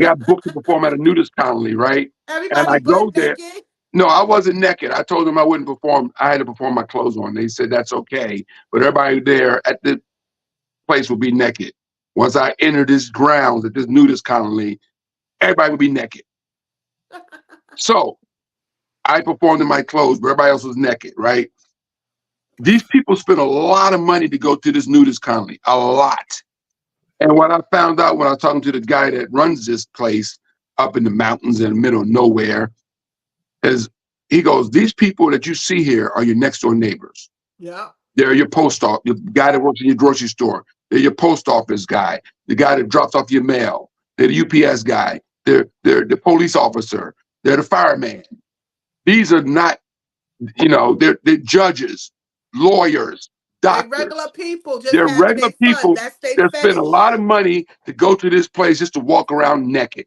got booked to perform at a nudist colony, right? And I Everybody go butt there. naked. No, I wasn't naked. I told them I wouldn't perform. I had to perform my clothes on. They said that's okay, but everybody there at the place will be naked. Once I enter this grounds at this nudist colony, everybody will be naked. So I performed in my clothes, but everybody else was naked, right? These people spend a lot of money to go to this nudist colony, a lot. And what I found out when I was talking to the guy that runs this place up in the mountains in the middle of nowhere is he goes, these people that you see here are your next door neighbors. Yeah. They're your post office, the guy that works in your grocery store. They're your post office guy, the guy that drops off your mail. They're the UPS guy. They're the police officer. They're the fireman. These are not, they're judges, lawyers, They doctors. regular people just They're having regular their fun. people That's their that spend a fetish. lot of money to go to this place just to walk around naked.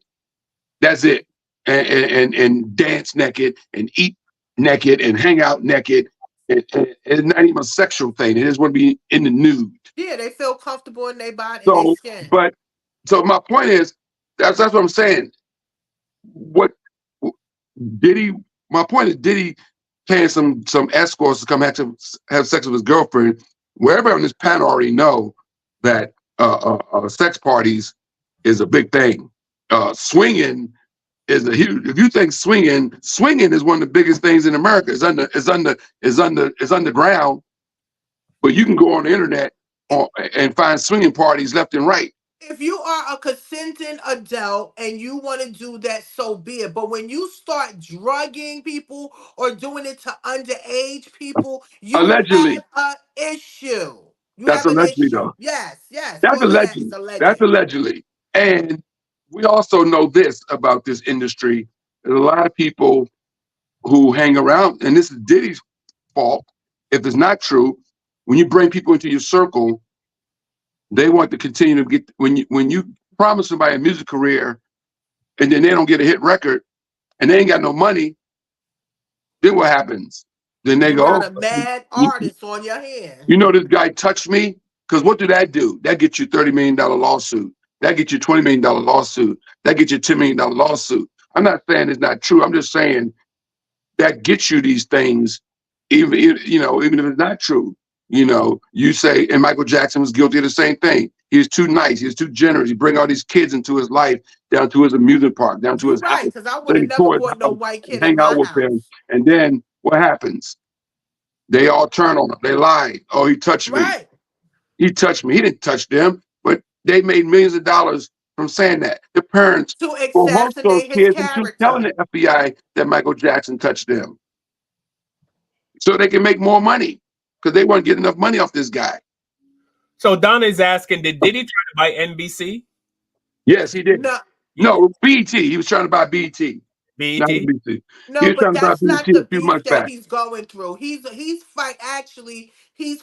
That's it. And dance naked and eat naked and hang out naked. It's not even a sexual thing. They just want to be in the nude. Yeah, they feel comfortable in their body and their skin. So my point is, that's what I'm saying. What Diddy? My point is, Diddy paying some escorts to come have sex with his girlfriend. Where everybody on this panel already know that sex parties is a big thing. Swinging is a huge. If you think swinging is one of the biggest things in America. It's underground, but you can go on the internet and find swinging parties left and right. If you are a consenting adult and you want to do that, so be it. But when you start drugging people or doing it to underage people, you Allegedly. have an issue. You That's have an allegedly issue. though. Yes. That's All of that is allegedly. alleged. That's allegedly. And we also know this about this industry. There's a lot of people who hang around, and this is Diddy's fault. If it's not true, when you bring people into your circle, they want to continue to get when you promise somebody a music career and then they don't get a hit record and they ain't got no money, then what happens? Then they You go, got a mad artist on your hands. you know, this guy touched me. Because what did that do? That gets you $30 million lawsuit. That gets you $20 million lawsuit. That gets you $10 million lawsuit. I'm not saying it's not true. I'm just saying that gets you these things, even if it's not true. You say, and Michael Jackson was guilty of the same thing. He was too nice. He was too generous. He bring all these kids into his life, down to his amusement park, down to You're his house. right, because I would They have never tour his brought no house white and kid in hang out my with house. him. And then what happens? They all turn on him. They lie. Oh, he touched me. Right. He touched me. He didn't touch them, but they made millions of dollars from saying that. The parents To coerced those assassinate his kids into telling character. the FBI that Michael Jackson touched them, so they can make more money because they weren't getting enough money off this guy. So Donna is asking, did Diddy try to buy NBC? Yes, he did. No, BT. He was trying to buy BT. Not BET? NBC. He No, was but trying to buy that's not BT the a few beef months that back. he's going through. He's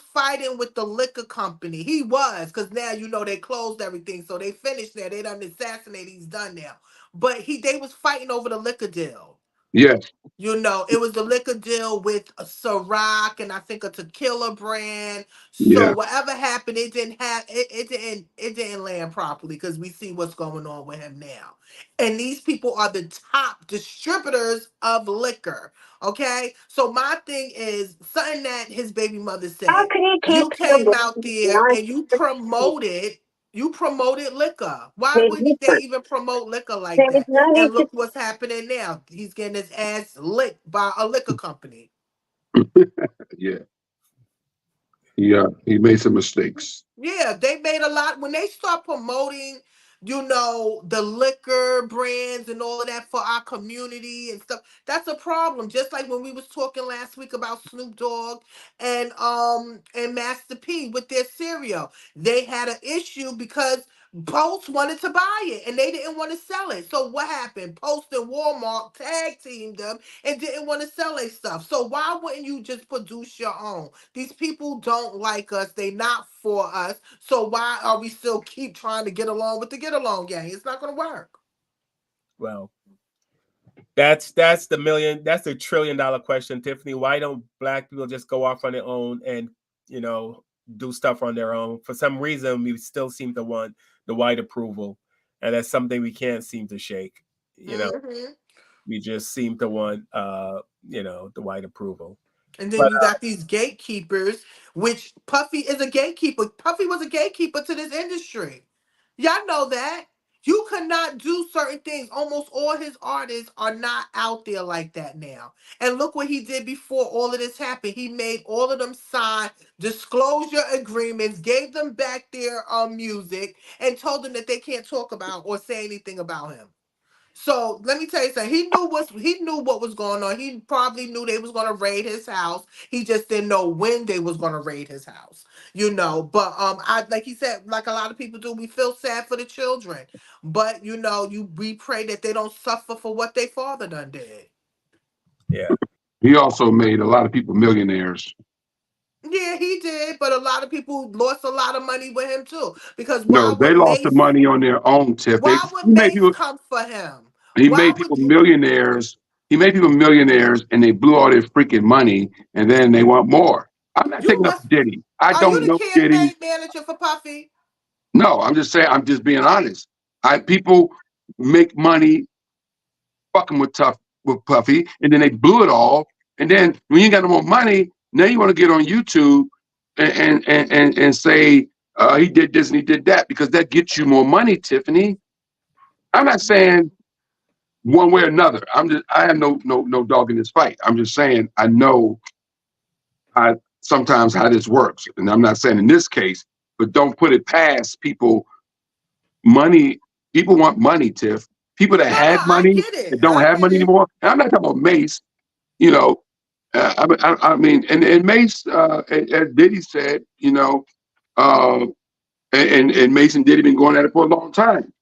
fighting with the liquor company. He was, because now they closed everything, so they finished there. They done assassinated. He's done now. But they was fighting over the liquor deal. Yes. It was the liquor deal with a Ciroc and I think a tequila brand. So Yeah. whatever happened, it didn't land properly because we see what's going on with him now. And these people are the top distributors of liquor. Okay, so my thing is something that his baby mother said. You came out there and you promoted liquor. Why would they even promote liquor like that? And look what's happening now. He's getting his ass licked by a liquor company. Yeah. He made some mistakes. Yeah, they made a lot when they start promoting, the liquor brands and all of that for our community and stuff. That's a problem. Just like when we was talking last week about Snoop Dogg and Master P with their cereal. They had an issue because Post wanted to buy it and they didn't want to sell it. So what happened? Post and Walmart tag teamed them and didn't want to sell their stuff. So why wouldn't you just produce your own? These people don't like us. They not for us. So why are we still keep trying to get along with the get along gang? It's not going to work. Well, that's the $1 trillion question, Tiffany. Why don't black people just go off on their own and do stuff on their own? For some reason, we still seem to want the white approval, and that's something we can't seem to shake. We just seem to want the white approval. And then you got these gatekeepers, which Puffy is a gatekeeper. Puffy was a gatekeeper to this industry. Y'all know that. You cannot do certain things. Almost all his artists are not out there like that now. And look what he did before all of this happened. He made all of them sign disclosure agreements, gave them back their music, and told them that they can't talk about or say anything about him. So let me tell you something. He knew what was going on. He probably knew they was gonna raid his house. He just didn't know when they was gonna raid his house. But I like he said, like a lot of people do, we feel sad for the children. But we pray that they don't suffer for what their father done did. Yeah. He also made a lot of people millionaires. Yeah, he did, but a lot of people lost a lot of money with him too. Because No, they lost the money on their own, Tiff. Why would Mace come for him? He made people millionaires. He made people millionaires, and they blew all their freaking money, and then they want more. I'm not taking up Diddy. I Are don't you know the Diddy. campaign manager for Puffy? No, I'm just saying. I'm just being honest. People make money fucking with Puffy, and then they blew it all. And then when you got no more money, now you want to get on YouTube and say he did this and he did that because that gets you more money, Tiffany. I'm not saying one way or another. I have no dog in this fight. I'm just saying I know sometimes how this works, and I'm not saying in this case, but don't put it past people. Money, people want money, Tiff. People that had money that don't have money anymore. And I'm not talking about Mace. I mean, and Mace, as Diddy said, and Mace and Diddy been going at it for a long time.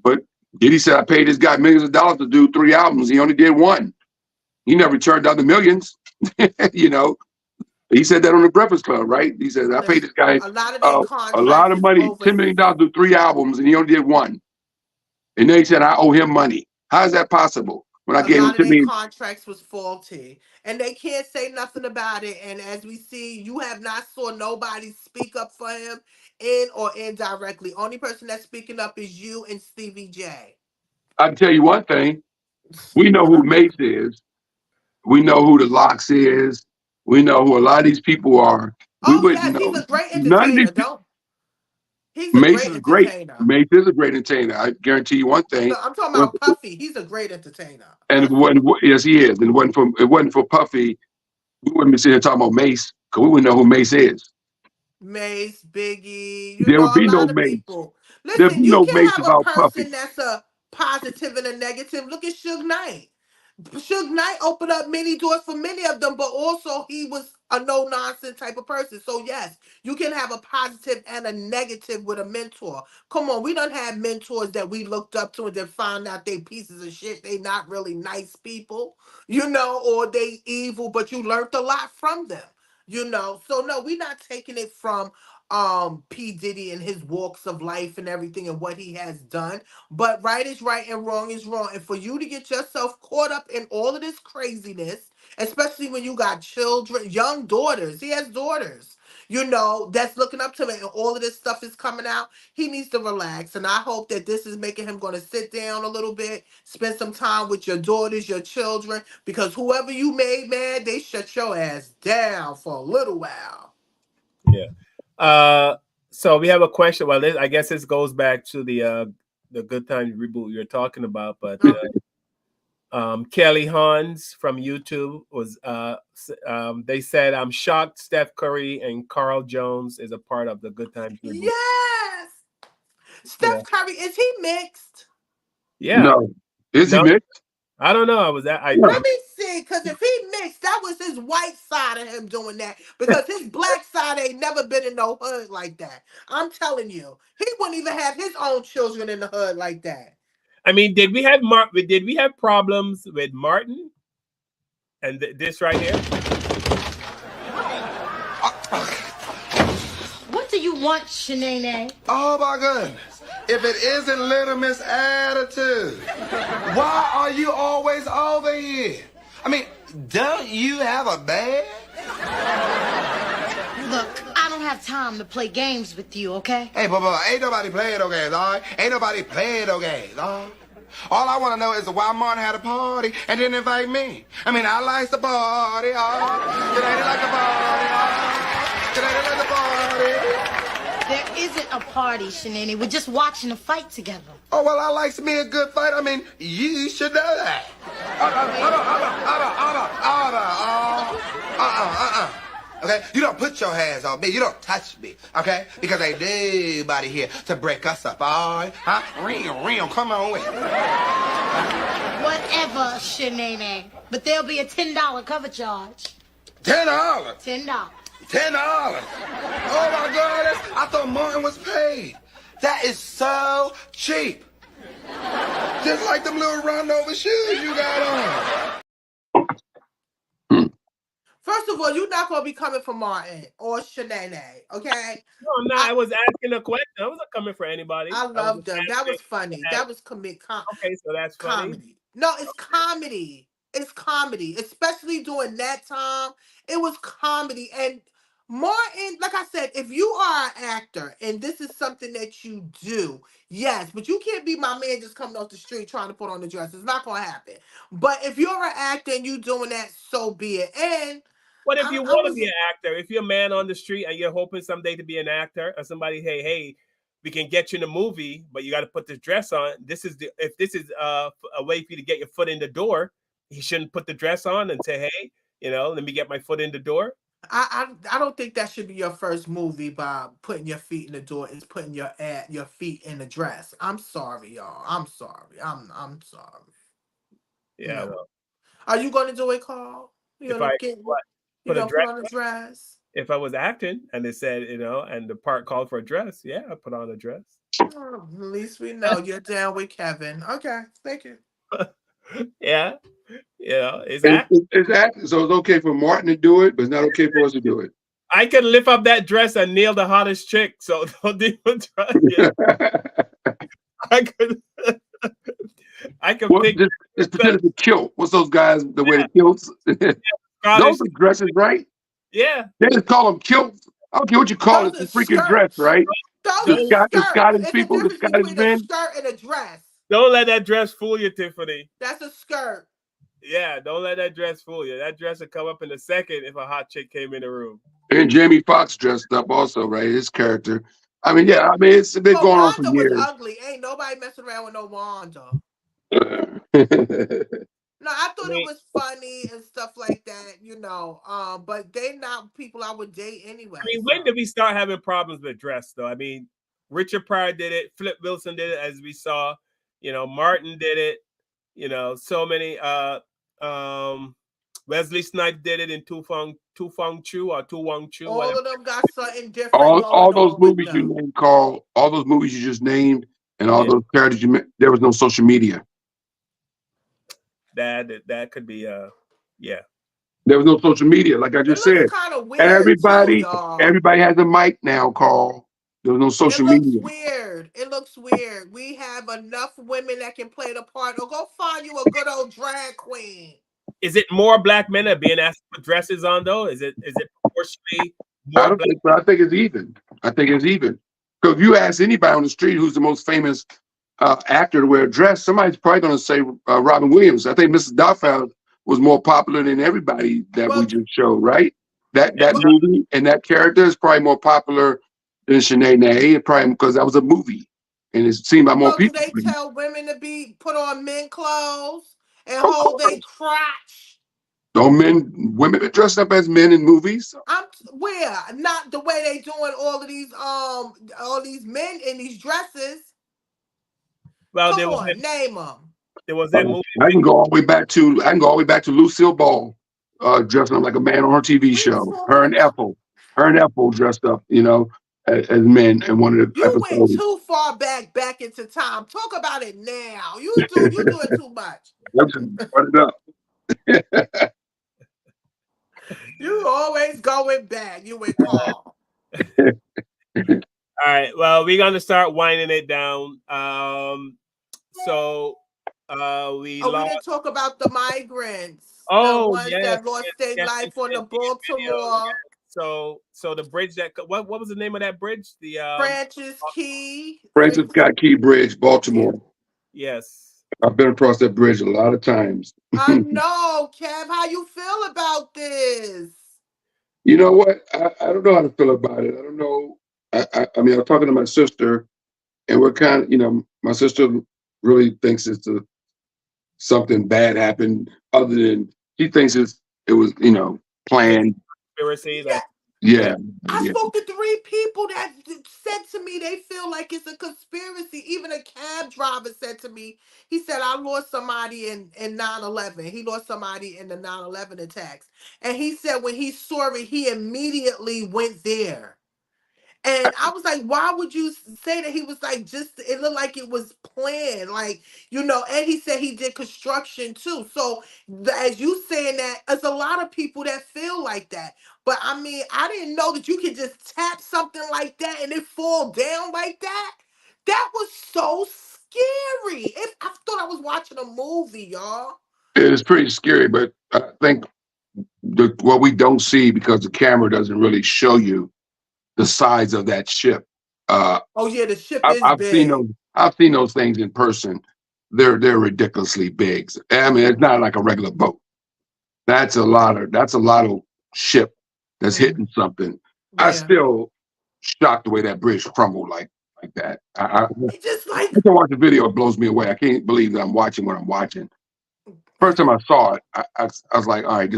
But Diddy said, I paid this guy millions of dollars to do 3 albums. He only did 1. He never returned other millions. He said that on the Breakfast Club, right? He said, I paid this guy a lot of a lot of money, $10 million to do 3 albums, and he only did 1. And then he said, I owe him money. How is that possible? When I gave him $10 million. Contracts was faulty, and they can't say nothing about it. And as we see, you have not saw nobody speak up for him, in or indirectly. Only person that's speaking up is you and Stevie J. I can tell you one thing. We know who Mace is. We know who the Locks is. We know who a lot of these people are. We Oh wouldn't yes, he's know. a great None of these entertainer. people. He's a Mace great is great. entertainer. Mace is a great entertainer. I guarantee you one thing. No, I'm talking about Puffy. He's a great entertainer. And yes, he is. And it wasn't for Puffy, we wouldn't be sitting here talking about Mace because we wouldn't know who Mace is. Mace, Biggie, There would a be no lot of Mace. people. There'd Listen, be you no can Mace have a without Puffy. person that's a positive and a negative. Look at Suge Knight. Suge Knight opened up many doors for many of them, but also he was a no-nonsense type of person. So yes, you can have a positive and a negative with a mentor. Come on, we done had mentors that we looked up to and then found out they pieces of shit. They not really nice people, or they evil, but you learned a lot from them. So no, we're not taking it from P. Diddy and his walks of life and everything and what he has done. But right is right and wrong is wrong. And for you to get yourself caught up in all of this craziness, especially when you got children, young daughters, he has daughters, that's looking up to him and all of this stuff is coming out, he needs to relax. And I hope that this is making him going to sit down a little bit, spend some time with your daughters, your children, because whoever you made mad, they shut your ass down for a little while. Yeah. So we have a question. Well, I guess this goes back to the Good Times reboot you're talking about, but Kelly Hans from YouTube was they said, I'm shocked Steph Curry and Carl Jones is a part of the Good Times reboot. Yes. Steph Curry, is he mixed? Yeah. No. Is he mixed? I don't know. Let me see, because if he mixed, that was his white side of him doing that. Because his black side ain't never been in no hood like that. I'm telling you, he wouldn't even have his own children in the hood like that. I mean, did we have problems with Martin and this right here? What do you want, Shanae? Oh my goodness. If it isn't Little Miss Attitude, why are you always over here? I mean, don't you have a bag? Look, I don't have time to play games with you, okay? Hey, ain't nobody playing no games, all right? Ain't nobody playing no games, all right? All I want to know is why Martin had a party and didn't invite me. I mean, I like the party, oh. Did I like the party, oh? Did I like the party? There isn't a party, Shanae. We're just watching a fight together. Oh, well, I likes me a good fight. I mean, you should know that. Okay? You don't put your hands on me. You don't touch me. Okay? Because ain't nobody here to break us up, all right? Huh? Ring, come on with it. Whatever, Shanae. But there'll be a $10 cover charge. $10? $10. $10? Oh, my goodness. I thought Martin was paid. That is so cheap. Just like them little run-over shoes you got on. First of all, you're not going to be coming for Martin or Shanae, okay? No, I'm not. I was asking a question. I wasn't coming for anybody. I love them. That was funny. That was okay, so that's funny. Comedy. No, it's comedy. It's comedy, especially during that time. It was comedy. And Martin, like I said, if you are an actor and this is something that you do, yes, but you can't be my man just coming off the street trying to put on the dress. It's not going to happen. But if you're an actor and you doing that, so be it. And what if you want to be an actor? If you're a man on the street and you're hoping someday to be an actor, or somebody, hey, we can get you in a movie, but you got to put this dress on. If this is a way for you to get your foot in the door, he shouldn't put the dress on and say, hey, let me get my foot in the door. I don't think that should be your first movie by putting your feet in the door is putting your feet in the dress. I'm sorry, y'all. I'm sorry. I'm sorry. Yeah. Are you going to do it, Carl? Put on a dress. If I was acting and it said, and the part called for a dress, yeah, I put on a dress. Oh, at least we know you're down with Kevin. Okay, thank you. Yeah. It's acting, so it's okay for Martin to do it, but it's not okay for us to do it. I could lift up that dress and nail the hottest chick, so don't even try. I could pick the kilt. What's those guys that wear the kilts? Those are dresses, right? Yeah. They just call them kilts. I don't care what you call it. It's a freaking dress, right? The Scottish people, the Scottish men. A shirt and a dress. Don't let that dress fool you, Tiffany. That's a skirt. Yeah, don't let that dress fool you. That dress would come up in a second if a hot chick came in the room. And Jamie Foxx dressed up also, right? His character. I mean, yeah, I mean, it's been But going on for Wanda was years. ugly. Ain't nobody messing around with no Wanda. No, I thought it was funny and stuff like that, but they not people I would date anyway. I mean, when did we start having problems with dress, though? I mean, Richard Pryor did it. Flip Wilson did it, as we saw. Martin did it. So many. Wesley Snipes did it in Tu Fong Chu or Tu Wong Chu. All Whatever. of them got something different all going those on with movies them. you named, Carl, all those movies you just named, and all those characters there was no social media. That could be yeah. There was no social media, like I just said. Kind of weird. Everybody too, has a mic now, Carl. There was no social media. It looks weird. We have enough women that can play the part. Or go find you a good old drag queen. Is it more black men are being asked to put dresses on, though? Is it proportionally more? I don't think so. I think it's even. Because if you ask anybody on the street who's the most famous actor to wear a dress, somebody's probably going to say Robin Williams. I think Mrs. Doubtfire was more popular than everybody that we just showed, right? That movie and that character is probably more popular than Shanae Nay, probably because that was a movie, and it seemed like more people. Do they tell women to put on men clothes and hold their crotch? Don't women been dressed up as men in movies? Where? Not the way they doing all these men in these dresses. Well, Come on, name them. There was that movie. I can go all the way back to Lucille Ball, dressing up like a man on her TV show. Her and Ethel dressed up, as men in one of the episodes. You went too far back into time. Talk about it now. You doing too much. Let's just put it up. You always going back. You and Carl. All right. Well, we're gonna start winding it down. We didn't talk about the migrants. Oh, the ones that lost their life on the Baltimore. So the bridge that what was the name of that bridge? The Francis Key. Francis Scott Key Bridge, Baltimore. Yes. I've been across that bridge a lot of times. I know, Kev. How you feel about this? You know what? I don't know how to feel about it. I don't know. I mean, I was talking to my sister, and we're kind of, my sister really thinks it's something bad happened. Other than she thinks it was, planned. Conspiracy. Yeah. I spoke to 3 people that said to me they feel like it's a conspiracy. Even a cab driver said to me, he said, I lost somebody in 9/11. He lost somebody in the 9/11 attacks. And he said when he saw it, he immediately went there. And I was like, why would you say that? He was like, it looked like it was planned. Like, and he said he did construction too. So as you saying that, there's a lot of people that feel like that. But I mean, I didn't know that you could just tap something like that and it fall down like that. That was so scary. I thought I was watching a movie, y'all. It is pretty scary, but I think what we don't see because the camera doesn't really show you the size of that ship. The ship is big. I've seen those things in person. They're ridiculously big. I mean, it's not like a regular boat. That's a lot of ship that's hitting something. Yeah. I still shocked the way that bridge crumbled like that. I can watch the video, it blows me away. I can't believe that I'm watching what I'm watching. First time I saw it, I was like, all right,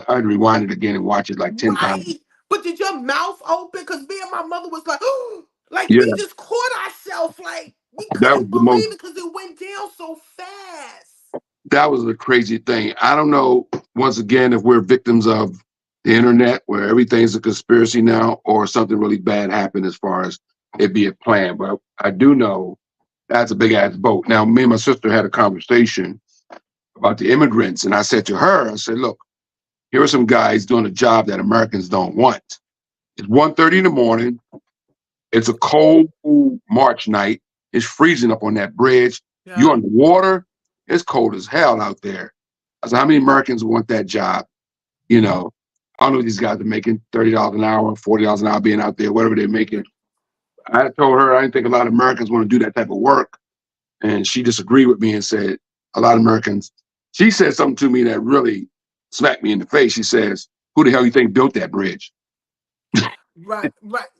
I'd rewind it again and watch it like 10 times. But did your mouth open? Because me and my mother was like, oh, we just caught ourselves. Like, we couldn't believe it because it went down so fast. That was a crazy thing. I don't know, once again, if we're victims of the internet where everything's a conspiracy now or something really bad happened as far as it being planned. But I do know that's a big-ass boat. Now, me and my sister had a conversation about the immigrants, and I said to her, I said, look, here are some guys doing a job that Americans don't want. It's 1:30 in the morning. It's a cold March night. It's freezing up on that bridge. Yeah. You're on the water. It's cold as hell out there. I said, how many Americans want that job? I don't know if these guys are making $30 an hour, $40 an hour being out there, whatever they're making. I told her I didn't think a lot of Americans want to do that type of work. and she disagreed with me and said a lot of Americans. She said something to me that really smacked me in the face. She says, "Who the hell you think built that bridge?" Right.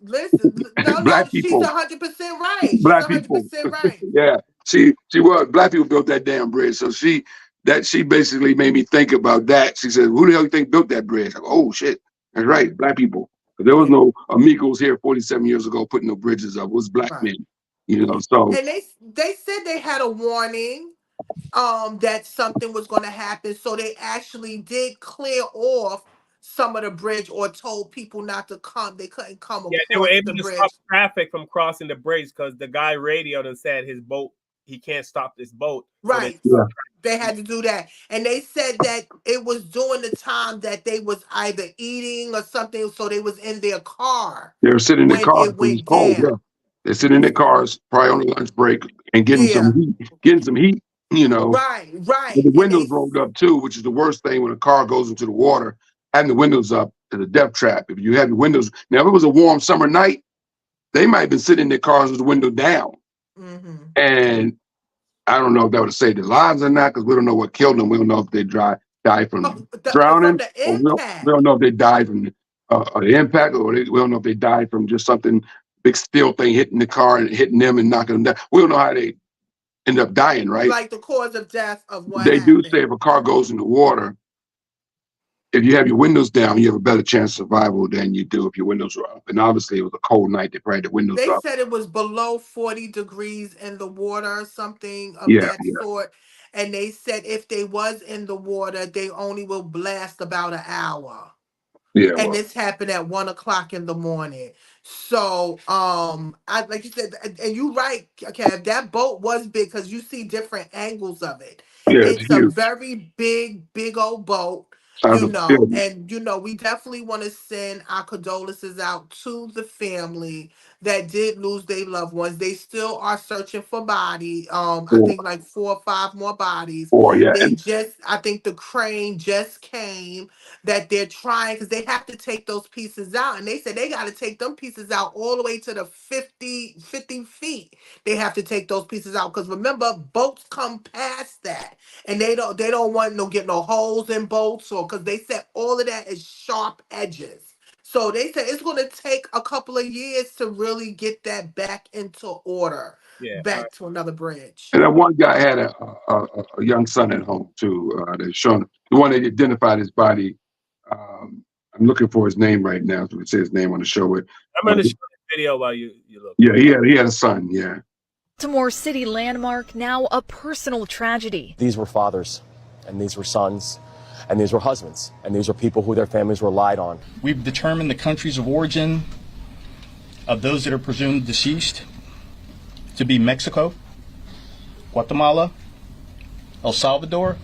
Listen, no, Black she's people. 100% right. She's Black people. 100% right. Yeah, she was. Black people built that damn bridge. So she basically made me think about that. She said, "Who the hell you think built that bridge?" I go, "Oh shit, that's right, black people." But there was no amigos here 47 years ago putting no bridges up. It was black Right. men, So And they said they had a warning that something was going to happen, so they actually did clear off some of the bridge or told people not to come. They couldn't come Yeah, they were across the able to bridge. stop traffic from crossing the bridge because the guy radioed and said his boat, he can't stop this boat. Right. So They had to do that. And they said that it was during the time that they was either eating or something, so they was in their car they were sitting in their when cars it because it's went cold. down. Yeah, they're sitting in their cars, probably on the lunch break, and getting some heat. Right. With the And windows rolled up too, which is the worst thing when a car goes into the water. Having the windows up is a death trap. If you have the windows, now if it was a warm summer night, they might have been sitting in their cars with the window down. And I don't know if that would have saved their lives or not, because we don't know what killed them. We don't know if they died from drowning, from the or impact. we don't know if they died from the impact, or we don't know if they died from just something big steel thing hitting the car and hitting them and knocking them down. We don't know how they end up dying, right? Like the cause of death of what They happened. do say if a car goes in the water, if you have your windows down, you have a better chance of survival than you do if your windows are up. And obviously, it was a cold night. They probably had the windows They up. said it was below 40 degrees in the water, something of Yeah, that yeah. sort. And they said if they was in the water, they only will blast about an hour. Yeah, And well, this happened at 1 o'clock in the morning. So, I like you said, and you're right, Kev. That boat was big because you see different angles of it. yeah, it's It's a huge. very big old boat, Sounds like a film. and we definitely want to send our condolences out to the family that did lose their loved ones. They still are searching for body. I Or, think like 4 or 5 more bodies. yeah, They and just, I think the crane just came that they're trying because they have to take those pieces out, and they said they got to take them pieces out all the way to the 50 feet. They have to take those pieces out because remember, boats come past that, and they don't want get no holes in boats, or because they said all of that is sharp edges. So they said it's going to take a couple of years to really get that back into order, back to another bridge. And that one guy had a young son at home too. They're showing the one that identified his body. I'm looking for his name right now, so it says his name on the show. I'm going to show the video while you look. Yeah, he had a son. Yeah. Baltimore City landmark, now a personal tragedy. These were fathers, and these were sons, and these were husbands, and these were people who their families relied on. We've determined the countries of origin of those that are presumed deceased to be Mexico, Guatemala, El Salvador,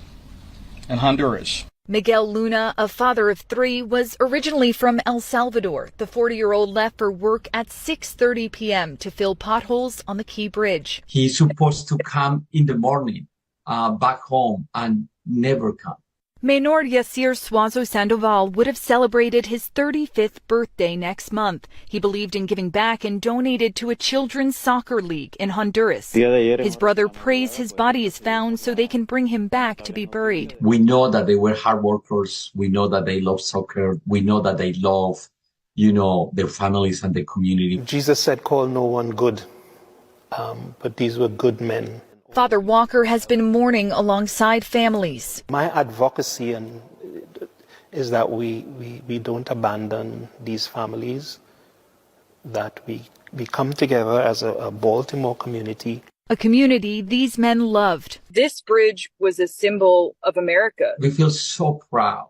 and Honduras. Miguel Luna, a father of 3, was originally from El Salvador. The 40-year-old left for work at 6:30 p.m. to fill potholes on the Key Bridge. He's supposed to come in the morning back home and never come. Menor Yasir Suazo Sandoval would have celebrated his 35th birthday next month. He believed in giving back and donated to a children's soccer league in Honduras. His brother prays his body is found so they can bring him back to be buried. We know that they were hard workers. We know that they love soccer. We know that they love, their families and the community. Jesus said, call no one good, but these were good men. Father Walker has been mourning alongside families. My advocacy is that we don't abandon these families, that we come together as a Baltimore community. A community these men loved. This bridge was a symbol of America. We feel so proud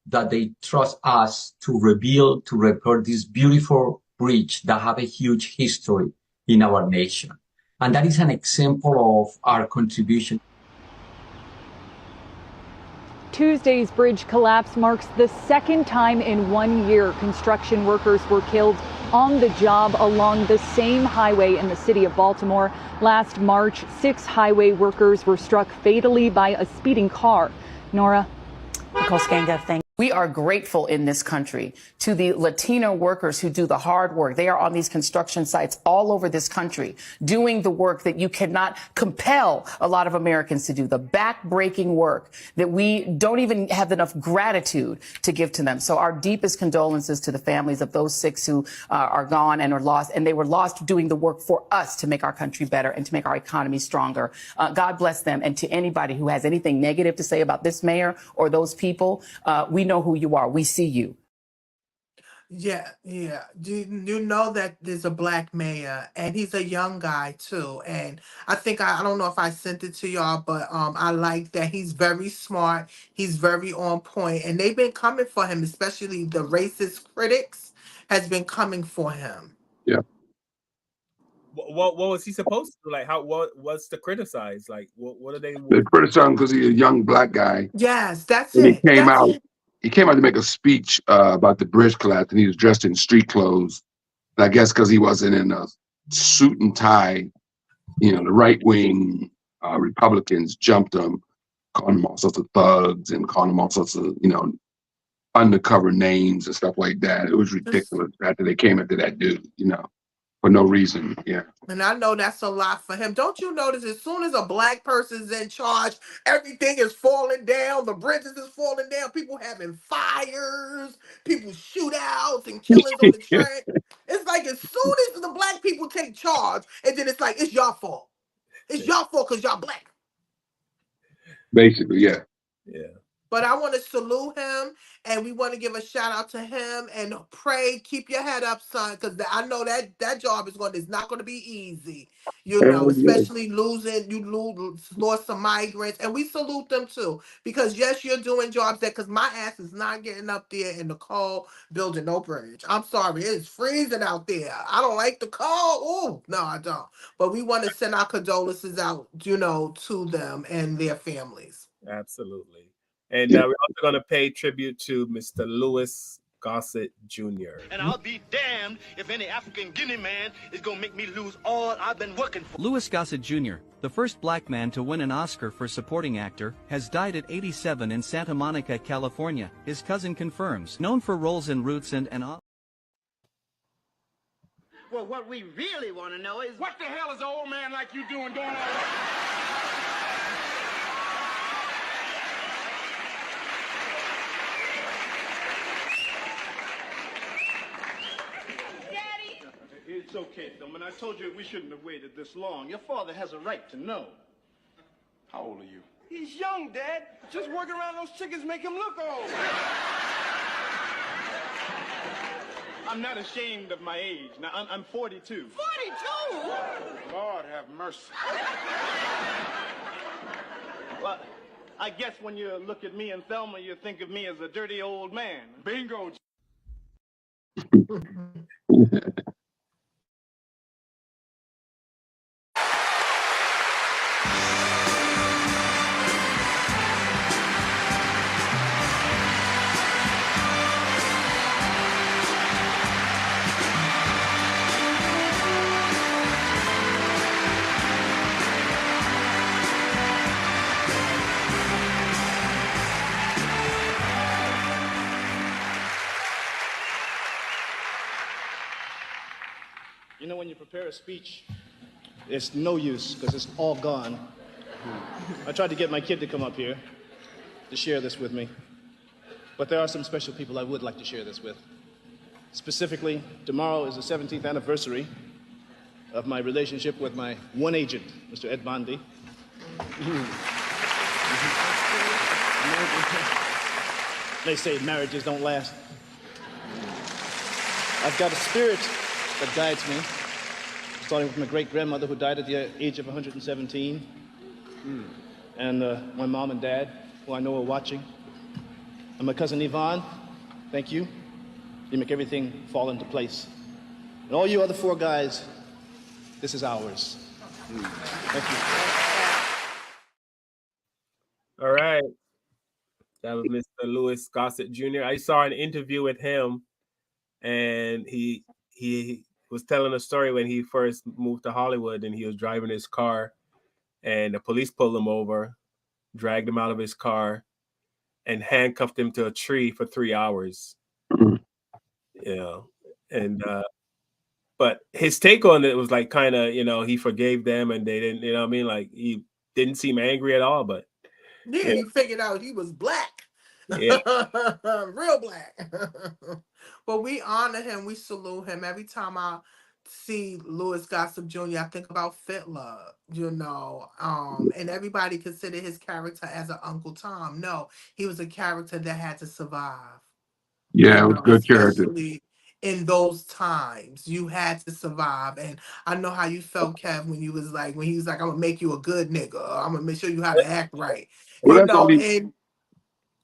that they trust us to repair this beautiful bridge that have a huge history in our nation. And that is an example of our contribution. Tuesday's bridge collapse marks the second time in 1 year construction workers were killed on the job along the same highway in the city of Baltimore. Last March, 6 highway workers were struck fatally by a speeding car. Nora? Nicole Skanga, thank you. We are grateful in this country to the Latino workers who do the hard work. They are on these construction sites all over this country doing the work that you cannot compel a lot of Americans to do, the back-breaking work that we don't even have enough gratitude to give to them. So our deepest condolences to the families of those 6 who are gone and are lost. And they were lost doing the work for us to make our country better and to make our economy stronger. God bless them. And to anybody who has anything negative to say about this mayor or those people, we know who you are. We see you. Yeah, yeah. Do you know that there's a black mayor and he's a young guy too? And I think I don't know if I sent it to y'all, but I like that he's very smart. He's very on point, and they've been coming for him, especially the racist critics has been coming for him. Yeah. What was he supposed to do? Like, what's to criticize? Like, what are they? They criticized him because he's a young black guy. Yes, that's And it. That's it. He came out to make a speech about the bridge collapse, and he was dressed in street clothes. And I guess because he wasn't in a suit and tie, the right wing Republicans jumped him, calling him all sorts of thugs and calling him all sorts of undercover names and stuff like that. It was ridiculous after they came after that dude, for no reason. Yeah. And I know that's a lot for him. Don't you notice as soon as a black person's in charge, everything is falling down, the bridges is falling down, people having fires, people shootouts and killings on the train. It's like as soon as the black people take charge, and then it's like, it's your fault. It's your fault because y'all black. Basically, yeah. Yeah. But I want to salute him, and we want to give a shout out to him and pray. Keep your head up, son, because I know that job is not going to be easy. Especially lost some migrants, and we salute them too. Because yes, you're doing jobs because my ass is not getting up there in the cold building no bridge. I'm sorry, it's freezing out there. I don't like the cold. Oh no, I don't. But we want to send our condolences out, to them and their families. Absolutely. And we're also going to pay tribute to Mr. Louis Gossett Jr. And I'll be damned if any African Guinea man is going to make me lose all I've been working for. Louis Gossett Jr., the first black man to win an Oscar for supporting actor, has died at 87 in Santa Monica, California, his cousin confirms. Known for roles in Roots and Well, what we really want to know is, what the hell is an old man like you doing all that? It's okay, Tillman. I told you we shouldn't have waited this long. Your father has a right to know. How old are you? He's young, Dad. Just working around those chickens make him look old. I'm not ashamed of my age. Now, I'm 42. 42? Lord have mercy. Well, I guess when you look at me and Thelma, you think of me as a dirty old man. Bingo. You know, when you prepare a speech, it's no use because it's all gone. I tried to get my kid to come up here to share this with me, but there are some special people I would like to share this with. Specifically, tomorrow is the 17th anniversary of my relationship with my one agent, Mr. Ed Bondi. They say marriages don't last. I've got a spirit that guides me, starting with my great-grandmother who died at the age of 117, and my mom and dad, who I know are watching, and my cousin Yvonne, thank you. You make everything fall into place. And all you other 4 guys, this is ours. Thank you. All right. That was Mr. Louis Gossett Jr. I saw an interview with him, and he was telling a story when he first moved to Hollywood, and he was driving his car, and the police pulled him over, dragged him out of his car, and handcuffed him to a tree for 3 hours. Mhm. You know, and but his take on it was like kind of, he forgave them and they didn't, what I mean? Like he didn't seem angry at all, but Yeah, he figured out he was black. yeah. Real black. But we honor him, we salute him. Every time I see Louis Gossett Jr., I think about Fiddler, and everybody considered his character as an Uncle Tom. No, he was a character that had to survive. Yeah, it was a good character. Especially in those times, you had to survive. And I know how you felt, Kev, when he was like, I'm gonna make you a good nigga. I'm gonna make sure you how to act right. Well, that's all he. And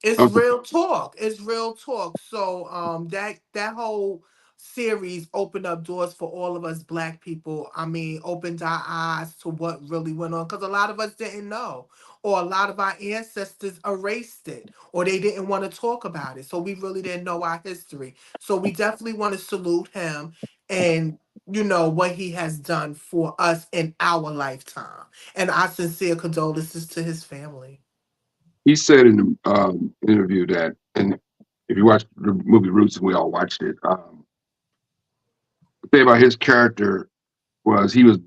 it's real talk. It's real talk. So that whole series opened up doors for all of us black people. I mean, opened our eyes to what really went on because a lot of us didn't know, or a lot of our ancestors erased it, or they didn't want to talk about it. So we really didn't know our history. So we definitely want to salute him and what he has done for us in our lifetime. And our sincere condolences to his family. He said in the interview that, and if you watch the movie Roots, and we all watched it, the thing about his character was he was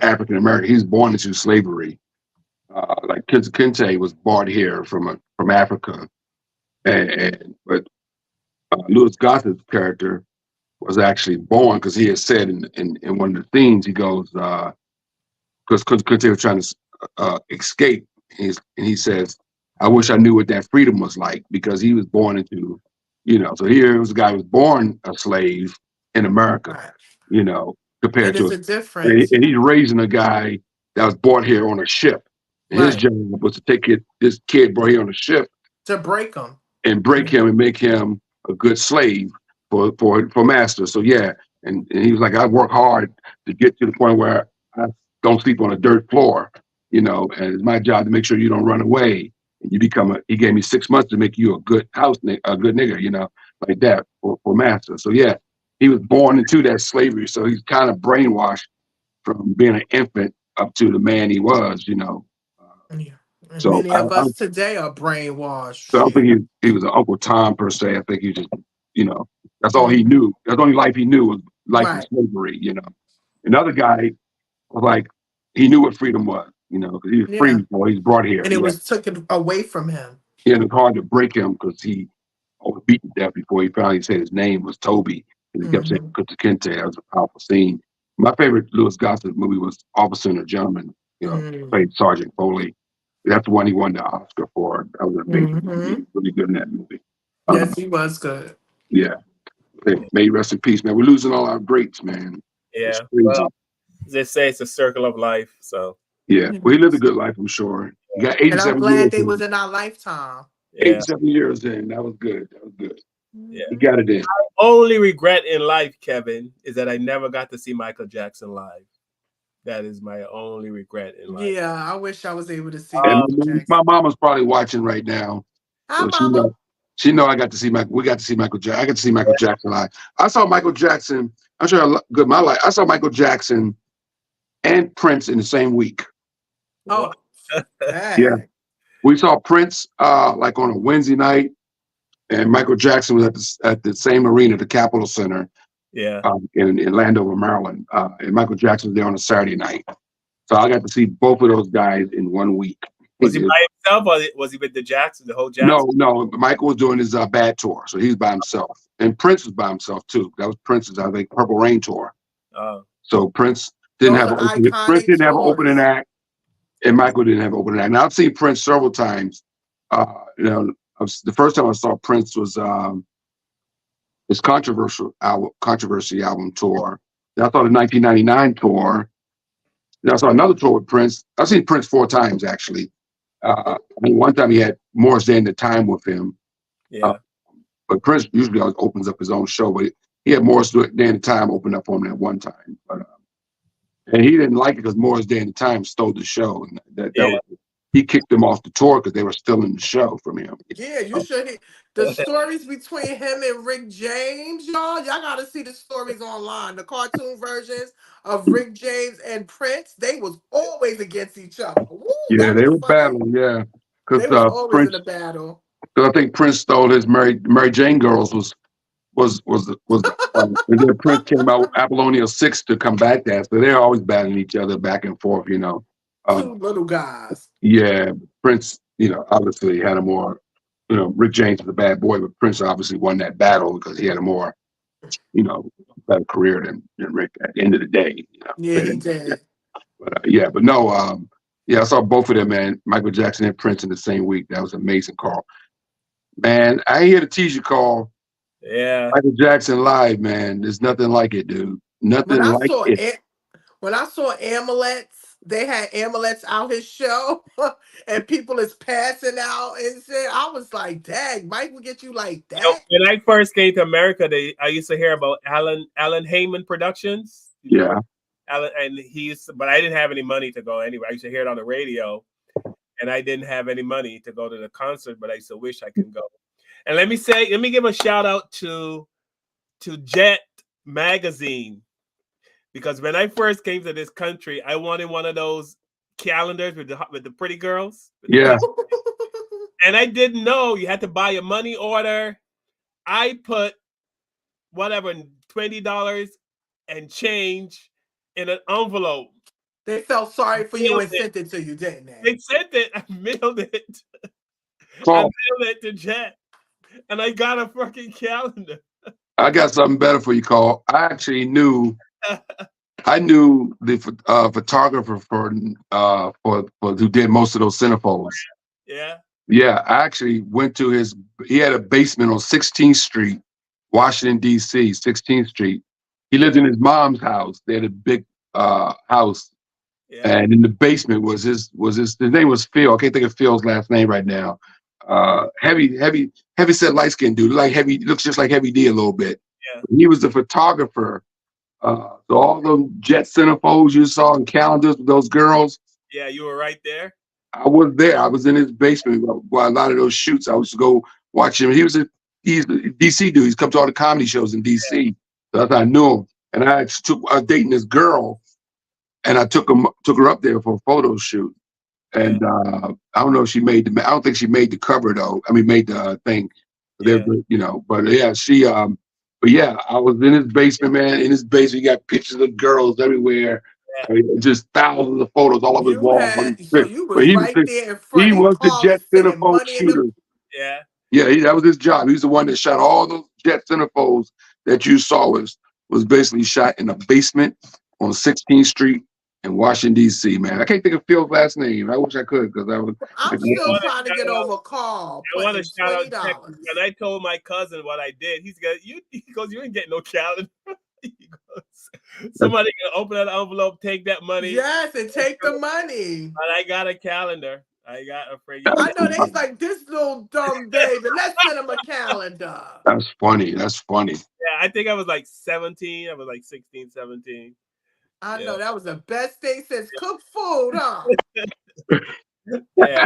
African American. He was born into slavery. Like Kente was brought here from Africa, but Louis Gossett's character was actually born because he had said in one of the scenes, he goes, because Kente was trying to escape, and he says, I wish I knew what that freedom was like, because he was born into, so here was a guy who was born a slave in America, Right. compared It is to, a difference. and he's raising a guy that was brought here on a ship. And his Right. job was to take this kid brought here on a ship To break them. and break him and make him a good slave for master. So yeah, and he was like, I work hard to get to the point where I don't sleep on a dirt floor, and it's my job to make sure you don't run away. And you he gave me 6 months to make you a good a good nigga, like that for master. So yeah, he was born into that slavery. So he's kind of brainwashed from being an infant up to the man he was, Yeah. And So many of us today are brainwashed. So I don't think he was an Uncle Tom per se. I think he just, that's all he knew. That's the only life he knew was life in slavery, Another guy was like, he knew what freedom was, because he was free before he was brought here. And it was taken away from him. Yeah, and it was hard to break him because he was beaten to death before he finally said his name was Toby. And he kept saying Kunta Kinte. That was a powerful scene. My favorite Louis Gossett movie was Officer and a Gentleman, played Sergeant Foley. That's the one he won the Oscar for. That was amazing. He was really good in that movie. Yes, he was good. Yeah. May he rest in peace, man. We're losing all our greats, man. Yeah. Well, they say it's a circle of life. So yeah. Well, he lived a good life, I'm sure. He got 87 years. And I'm glad they was in our lifetime. 87 years in. That was good. Yeah. He got it in. My only regret in life, Kevin, is that I never got to see Michael Jackson live. That is my only regret in life. Yeah, I wish I was able to see my mama's probably watching right now. Hi, Mama. She know I got to see we got to see Michael Jackson. I got to see Michael Jackson live. I saw Michael Jackson. I'm sure good my life. I saw Michael Jackson and Prince in the same week. Oh, yeah. We saw Prince like on a Wednesday night, and Michael Jackson was at the same arena, the Capitol Center. Yeah. In Landover, Maryland. And Michael Jackson was there on a Saturday night. So I got to see both of those guys in 1 week. Was he by himself or was he with the Jackson, the whole Jackson? No. Michael was doing his bad tour. So he's by himself. And Prince was by himself too. That was Prince's, I think, Purple Rain tour. Oh. So Prince didn't have an opening act, and Michael didn't have an opening act. Now I've seen Prince several times. The first time I saw Prince was his Controversy album tour. Then I saw the 1999 tour. Then I saw another tour with Prince. I've seen Prince 4 times actually. One time he had Morris Day and the Time with him. Yeah. But Prince usually always opens up his own show, but he had Morris Day and the Time open up for him that one time. But and he didn't like it because Morris Day and the Time stole the show, and he kicked them off the tour because they were still in the show from him. Yeah, you should. The stories between him and Rick James, y'all gotta see the stories online. The cartoon versions of Rick James and Prince, they was always against each other. Woo, yeah, they were battling. Yeah, They was because always in Prince. a battle. Because I think Prince stole his Mary Jane Girls and then Prince came out with Apollonia 6 to combat that. So they're always battling each other back and forth. Two little guys. Yeah, Prince. Obviously had a more. Rick James was a bad boy, but Prince obviously won that battle because he had a more. Better career than Rick at the end of the day. Yeah, he did. But no, I saw both of them, man. Michael Jackson and Prince in the same week. That was an amazing call. Man, I hear the teacher call. Yeah. Michael Jackson live, man. There's nothing like it, dude. Nothing like it. When I saw Amulets, they had Amulets out his show, and people is passing out and shit. I was like, dang, Mike would get you like that. When I first came to America, I used to hear about Alan Heyman Productions. Yeah. Alan, and but I didn't have any money to go anywhere. I used to hear it on the radio, and I didn't have any money to go to the concert, but I used to wish I could go. And let me give a shout out to Jet Magazine, because when I first came to this country, I wanted one of those calendars with the pretty girls. Yeah. And I didn't know you had to buy a money order. I put whatever $20 and change in an envelope. They felt sorry for you and sent it to you, didn't they? They sent it. I mailed it. I mailed it to Jet. And I got a fucking calendar. I got something better for you, Carl. I actually knew the photographer for who did most of those centerfolds. Yeah. Yeah, I actually went to he had a basement on 16th Street, Washington, D.C., 16th Street. He lived in his mom's house. They had a big house. Yeah. And in the basement was his name was Phil. I can't think of Phil's last name right now. Heavy set light skinned dude, looks just like Heavy D a little bit. Yeah. He was the photographer. So all those Jet centerfolds you saw in calendars with those girls. Yeah, you were right there. I was there. I was in his basement while a lot of those shoots. I used to go watch him. He's a DC dude. He's come to all the comedy shows in DC. Yeah. So that's how I knew him. And I was dating this girl, and I took her up there for a photo shoot. And I don't know if I don't think she made the cover though. I mean, made the thing. Yeah. But yeah, but yeah, I was in his basement, man. In his basement, you got pictures of girls everywhere. Yeah. I mean, just thousands of photos all over his wall. So you was right there in front. He was the Jet centerfold shooter. Yeah. Yeah, that was his job. He's the one that shot all those Jet centerfolds that you saw was basically shot in a basement on 16th Street in Washington, D.C., man. I can't think of Phil's last name. I wish I could because I'm still trying to get over Carl. I want to shout out Texas. And I told my cousin what I did. He goes, you ain't getting no calendar. He goes, somebody can open that envelope, take that money. Yes, and take the money. But I got a calendar. I know they's like, this little dumb baby. Let's send him a calendar. That's funny. Yeah, I think I was like 17. I was like 16, 17. I know that was the best thing since cooked food, huh? Yeah.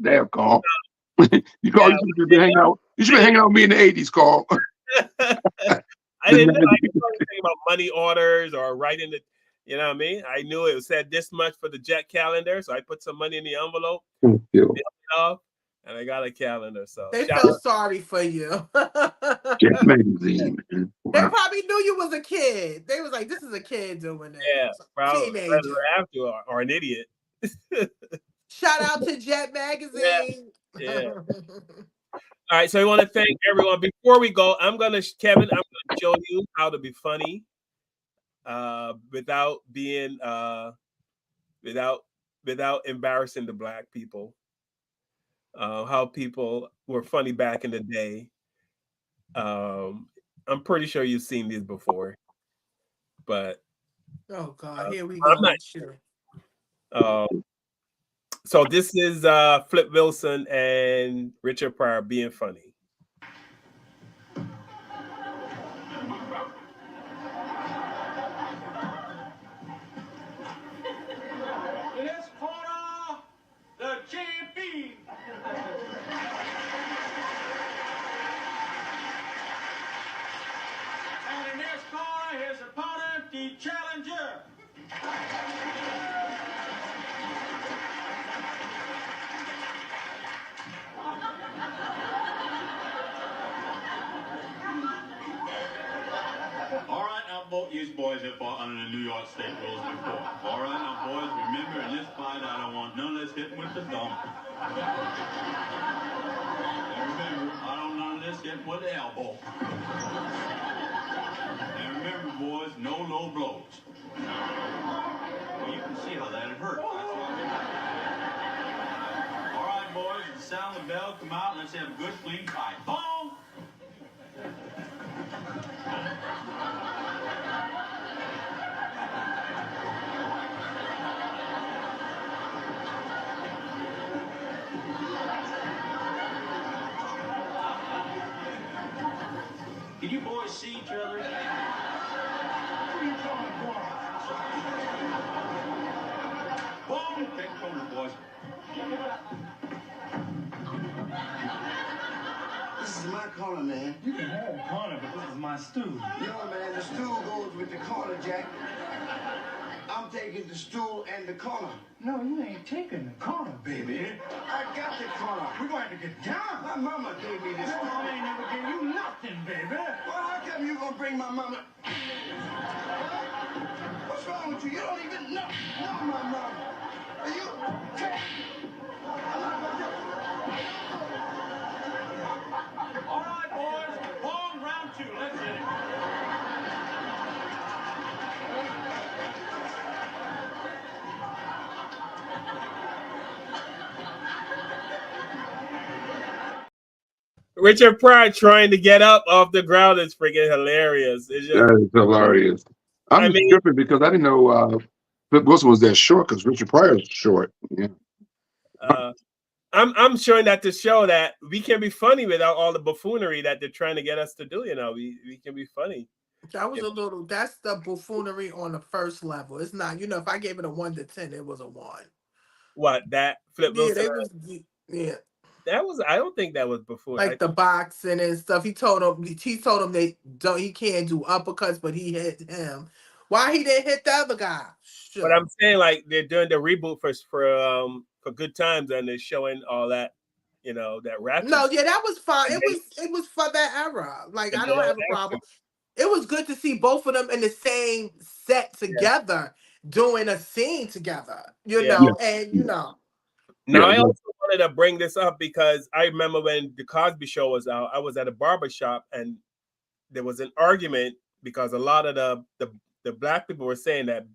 Damn, Carl. You should be hanging out. You should be hanging out with me in the 80s, Carl. I didn't know anything about money orders or writing it. You know what I mean? I knew it said this much for the Jet calendar, so I put some money in the envelope, and I got a calendar. So they felt sorry for you. Jet magazine. Wow. They probably knew you was a kid. They was like, "This is a kid doing it." Yeah, probably. Teenager. Have to, or an idiot. Shout out to Jet magazine. Yeah. All right, so I want to thank everyone. Before we go, Kevin, I'm gonna show you how to be funny. Without being without embarrassing the Black people. How people were funny back in the day. I'm pretty sure you've seen these before, but oh God, here we go. I'm not sure. So this is Flip Wilson and Richard Pryor being funny. The champion. And in this corner, his opponent, the challenger. all you boys have fought under the New York State rules before. All right, now, boys, remember, in this fight, I don't want none of this hitting with the thumb. And remember, I don't want none of this hitting with the elbow. And remember, boys, no low blows. Well, you can see how that hurt. All right, boys, sound the bell, come out, and let's have a good, clean fight. Boom! Can you boys see each other? Boom! Take the corner, boys. This is my corner, man. You can have a corner, but this is my stool. No, man, the stool goes with the corner, Jack. I'm taking the stool and the corner. No, you ain't taking the corner, baby. I got the corner. We're going to get down. My mama gave me this Your corner. mama ain't never gave you nothing, baby. Well, how come you gonna bring my mama? What's wrong with you? You don't even know my mama. Are you? All right, boys. Boom, round two. Let's hit it. Richard Pryor trying to get up off the ground is freaking hilarious. It's just, That is hilarious. I'm just tripping because I didn't know Flip Wilson was that short because Richard Pryor is short. Yeah. I'm showing that to show that we can be funny without all the buffoonery that they're trying to get us to do. You know, we can be funny. That was a little. That's the buffoonery on the first level. It's not. You know, if I gave it a 1 to 10, it was a 1. What that Flip Yeah, Wilson? they was. Yeah. That was. I don't think that was before. Like the boxing and stuff. He told him they don't. He can't do uppercuts, but he hit him. Why he didn't hit the other guy? Sure. But I'm saying like they're doing the reboot for Good Times and they're showing all that, you know, that ratchet. No, yeah, that was fine. It was for that era. Like I don't have a problem. It was good to see both of them in the same set together, doing a scene together. You know, and you know. Now, I also wanted to bring this up because I remember when the Cosby Show was out, I was at a barber shop and there was an argument because a lot of the black people were saying that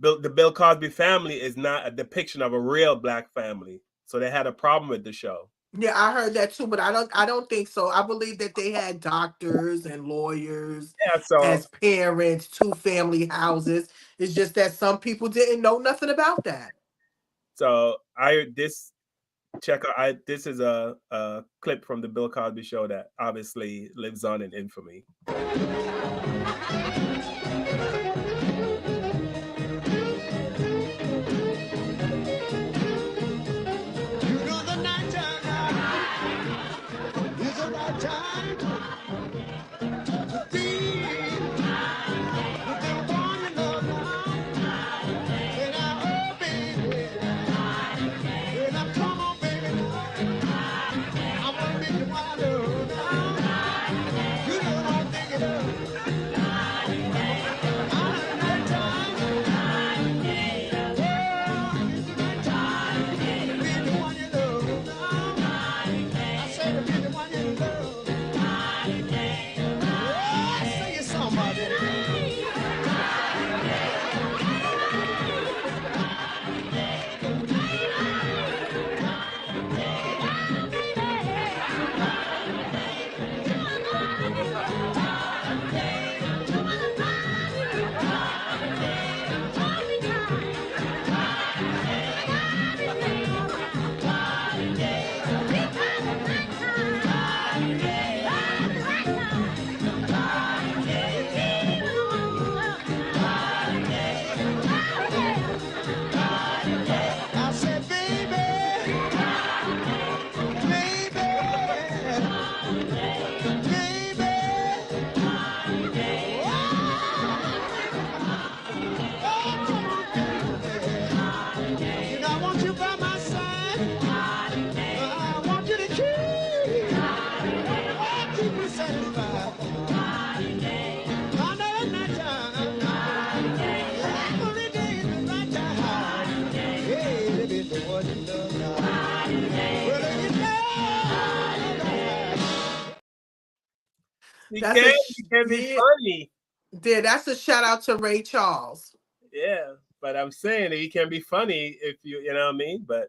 the Bill Cosby family is not a depiction of a real black family. So they had a problem with the show. Yeah, I heard that too, but I don't think so. I believe that they had doctors and lawyers as parents, 2 family houses. It's just that some people didn't know nothing about that. So this is a clip from the Bill Cosby Show that obviously lives on in infamy. You can't be funny. Yeah, that's a shout out to Ray Charles. Yeah, but I'm saying that he can be funny if you know what I mean. But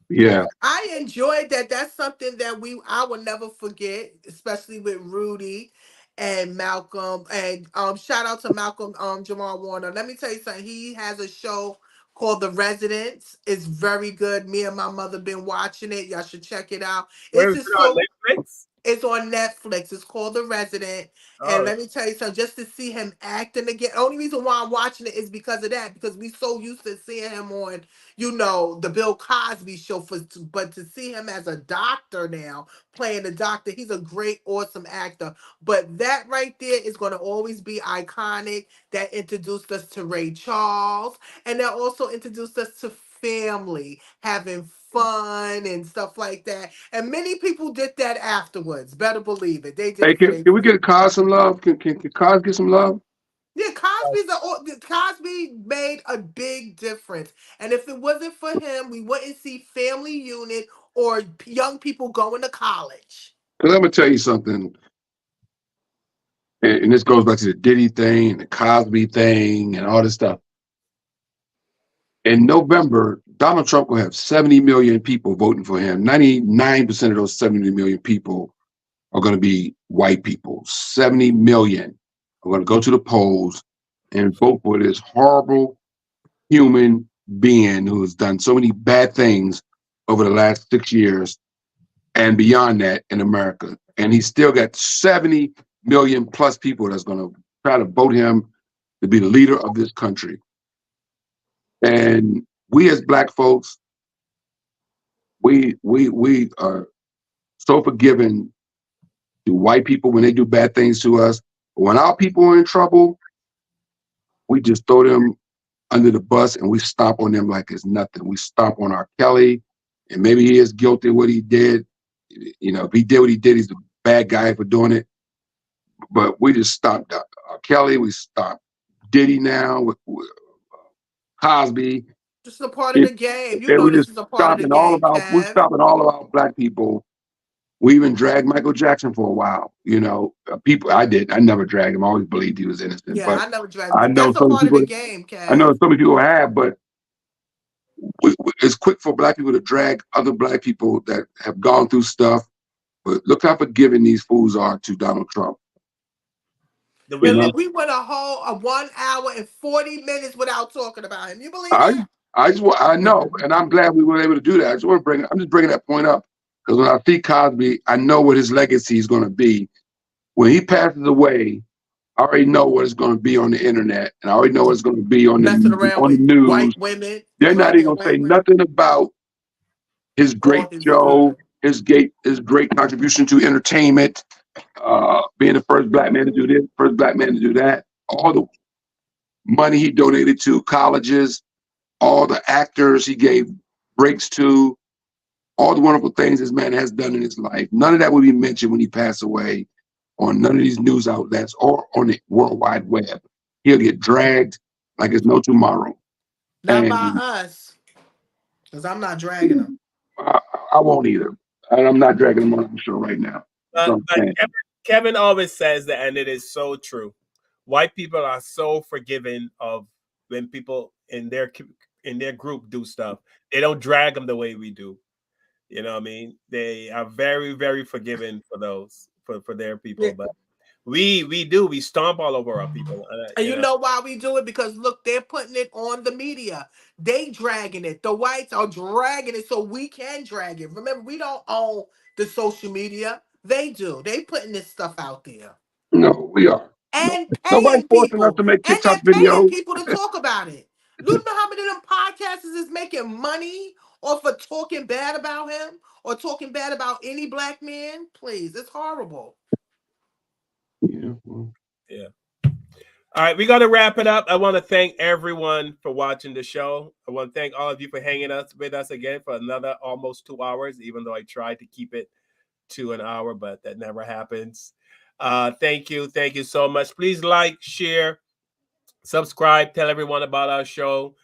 Yeah. I enjoyed that. That's something that I will never forget, especially with Rudy and Malcolm. And shout out to Malcolm Jamal Warner. Let me tell you something. He has a show called The Residents. It's very good. Me and my mother been watching it. Y'all should check it out. where It's is just it on so Netflix? It's on Netflix. It's called The Resident. And Oh, let me tell you something, just to see him acting again. Only reason why I'm watching it is because of that. Because we so used to seeing him on, the Bill Cosby show. But to see him as a doctor now, playing the doctor, he's a great, awesome actor. But that right there is going to always be iconic. That introduced us to Ray Charles. And that also introduced us to family, having fun and stuff like that. And many people did that afterwards. Better believe it. They did Hey, it for can we their. get Cos some love? Can Cos get some love? Yeah, Cosby made a big difference. And if it wasn't for him, we wouldn't see Family Unit or young people going to college. Because I'm gonna tell you something, and this goes back to the Diddy thing, and the Cosby thing, and all this stuff. In November, Donald Trump will have 70 million people voting for him. 99% of those 70 million people are going to be white people. 70 million are going to go to the polls and vote for this horrible human being who has done so many bad things over the last 6 years and beyond that in America. And he's still got 70 million plus people that's going to try to vote him to be the leader of this country. And we as Black folks, we are so forgiving to white people when they do bad things to us. But when our people are in trouble, we just throw them under the bus and we stomp on them like it's nothing. We stomp on R. Kelly, and maybe he is guilty of what he did. If he did what he did, he's a bad guy for doing it. But we just stomped R. Kelly. We stomped Diddy now with Cosby. This is a part of the game. You And know we this just is a part of the game, we're Kev. stopping all of our Black people. We even dragged Michael Jackson for a while. I did. I never dragged him. I always believed he was innocent. Yeah, But I never dragged I him. know That's a some part of people. the game, I know Kev. so many people have, but it's quick for Black people to drag other Black people that have gone through stuff. But look how forgiving these fools are to Donald Trump. And look, we went a 1 hour and 40 minutes without talking about him. You believe that? I know, and I'm glad we were able to do that. I'm just bringing that point up because when I see Cosby, I know what his legacy is going to be. When he passes away, I already know what it's going to be on the internet, and I already know what it's going to be on Messing the around with news. white women. They're not even going to say nothing about his great show, his great contribution to entertainment, being the first Black man to do this, first Black man to do that, all the money he donated to colleges, all the actors he gave breaks to, all the wonderful things this man has done in his life. None of that will be mentioned when he passed away on none of these news outlets or on the World Wide Web. He'll get dragged like it's no tomorrow. Not by us, because I'm not dragging him. I won't either. And I'm not dragging him on the show right now. but Kevin always says that, and it is so true. White people are so forgiving of when people in their group do stuff. They don't drag them the way we do. You know what I mean? They are very, very forgiving for those for their people. Yeah. But we stomp all over our people. And you know why we do it? Because look, they're putting it on the media. They dragging it. The whites are dragging it so we can drag it. Remember, we don't own the social media. They do. They putting this stuff out there. No, we are. And Nobody's paying forcing us people. to make And TikTok they're paying videos. people to talk about it. You know how many of them podcasters is making money off of talking bad about him or talking bad about any Black man? Please, it's horrible. Yeah. All right, we got to wrap it up. I want to thank everyone for watching the show. I want to thank all of you for hanging with us again for another almost 2 hours, even though I tried to keep it to an hour, but that never happens. Thank you. Thank you so much. Please like, share, subscribe, tell everyone about our show.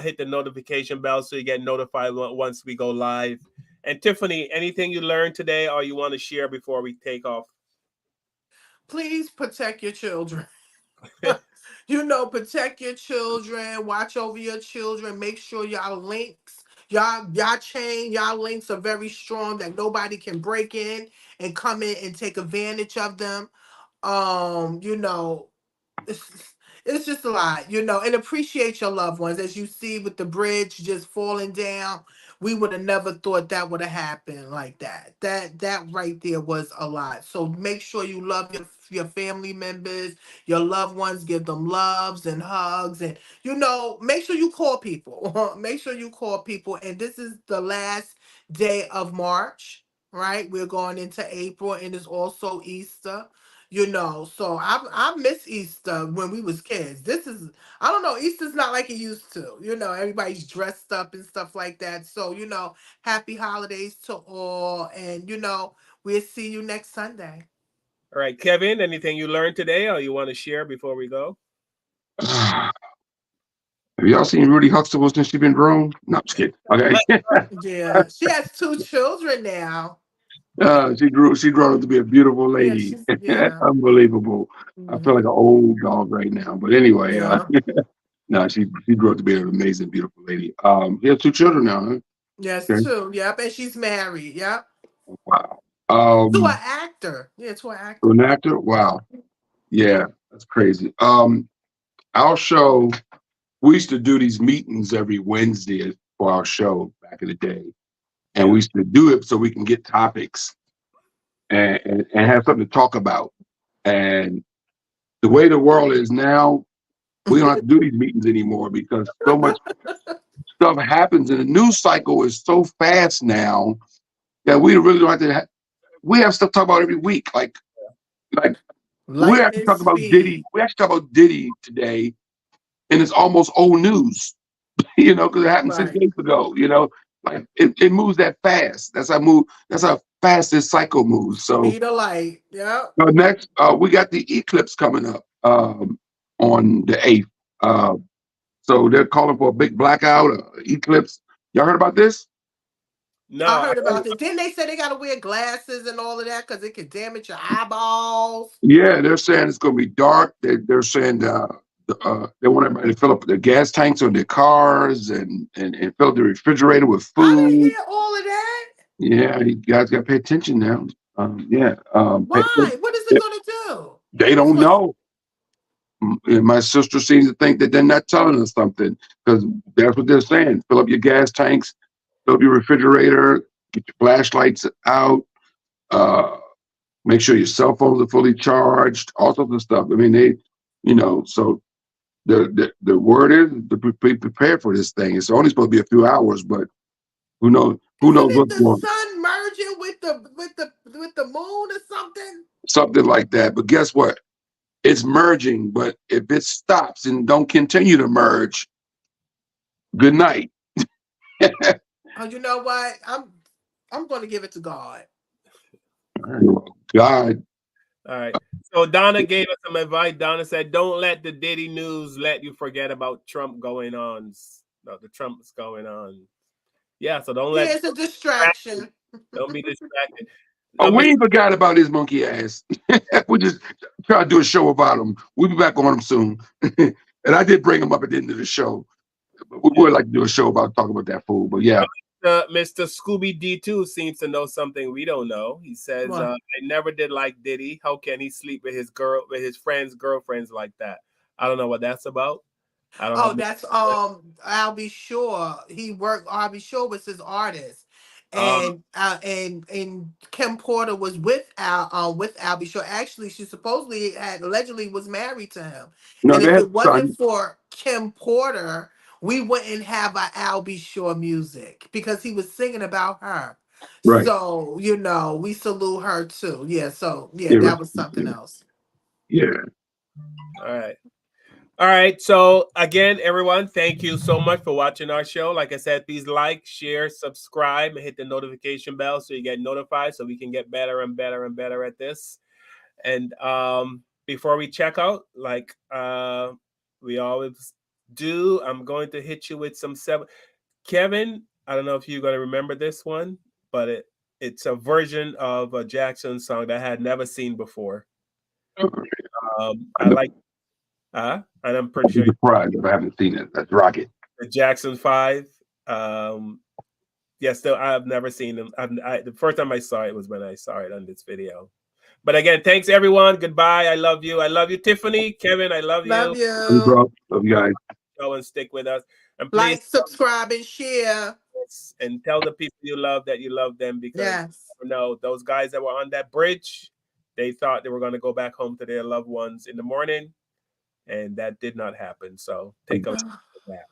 Hit the notification bell so you get notified once we go live. And Tiffany, anything you learned today or you want to share before we take off? please protect your children. Protect your children, watch over your children, make sure y'all links, y'all links are very strong that nobody can break in and come in and take advantage of them. Um, you know, it's, it's just a lot, and appreciate your loved ones. As you see with the bridge just falling down, we would have never thought that would have happened like that. That right there was a lot. So make sure you love your family members, your loved ones, give them loves and hugs, and make sure you call people. Make sure you call people. And this is the last day of March, right? We're going into April, and it's also Easter. So I miss Easter when we was kids. I don't know, Easter's not like it used to. Everybody's dressed up and stuff like that. So, happy holidays to all, and we'll see you next Sunday. All right, Kevin, anything you learned today or you want to share before we go? Have y'all seen Rudy Huxtable since she's been grown? No, I'm just kidding. Okay. Yeah, she has 2 children now. She grew up to be a beautiful Yeah, lady. yeah. Unbelievable. I feel like an old dog right now. But anyway, Yeah. no, she grew up to be an amazing, beautiful lady. He has 2 children now, huh? Yes, Okay. 2. Yep, and she's married. Yep. Wow. To an actor. Yeah, to an actor. To an actor? Wow. Yeah, that's crazy. Our show, we used to do these meetings every Wednesday for our show back in the day. And we used to do it so we can get topics and have something to talk about. And the way the world is now, we don't have to do these meetings anymore because so much stuff happens, and the news cycle is so fast now that we really don't have to. We have stuff to talk about every week. Like we actually Lightning talk about Diddy. speed. We actually talk about Diddy today, and it's almost old news. Because it happened 6 Right. days ago. Like it moves that fast. That's how move. That's how fast this cycle moves. So Speed of light. Yep. next, we got the eclipse coming up on the 8th. So they're calling for a big blackout, eclipse. Y'all heard about this? No, I heard about it. Didn't they say they got to wear glasses and all of that because it can damage your eyeballs? Yeah, they're saying it's going to be dark. They're saying they want everybody to fill up their gas tanks on their cars and fill the refrigerator with I didn't food. hear all of that. Yeah, you guys got to pay attention now. Why? What is it going to do? They don't know. And my sister seems to think that they're not telling us something because that's what they're saying. Fill up your gas tanks, fill up your refrigerator, get your flashlights out, make sure your cell phones are fully charged, all sorts of stuff. I mean, so the word is to be prepared for this thing. It's only supposed to be a few hours, but who knows? Who knows Isn't it what's the going on? sun merging with the moon or something? Something like that. But guess what? It's merging, but if it stops and don't continue to merge, good night. Oh, you know what? I'm going to give it to God. God. All right. So Donna gave us some advice. Donna said, "Don't let the Diddy news let you forget about Trump going on. No, the Trump's going on. Yeah. So don't let. Yeah, it's a distraction. Don't be distracted. Oh, we ain't forgot about his monkey ass. We just try to do a show about him. We'll be back on him soon. And I did bring him up at the end of the show. But we would like to do a show about talking about that fool. But yeah. Mr. Scooby D2 seems to know something we don't know. He says, What? "I never did like Diddy. How can he sleep with his friends' girlfriends like that?" I don't know what that's about. I don't Oh, have. that's I'll be sure. I'll be sure was his artist. And Kim Porter was with Al B. Sure. Actually, she supposedly allegedly was married to him. No, And they if had it wasn't for Kim Porter, we wouldn't have a Al B. Sure music because he was singing about her. Right. So, we salute her too. Yeah, so Yeah, that was something else. Yeah. All right. All right. So again, everyone, thank you so much for watching our show. Like I said, please like, share, subscribe, and hit the notification bell so you get notified so we can get better and better and better at this. And before we check out, like we always do, I'm going to hit you with some Kevin, I don't know if you're going to remember this one, but it's a version of a Jackson song that I had never seen before. I like, and I'm pretty sure surprised if I haven't seen it. That's Rocket. The Jackson 5. Yeah, still I've never seen them. The first time I saw it was when I saw it on this video. But again, thanks everyone. Goodbye. I love you. I love you, Tiffany. Kevin, I love you. Love you. Love you, bro. Love you guys. Go and stick with us. And please like, subscribe, and share. And tell the people you love that you love them, because you know those guys that were on that bridge, they thought they were going to go back home to their loved ones in the morning, and that did not happen. So take a look at that.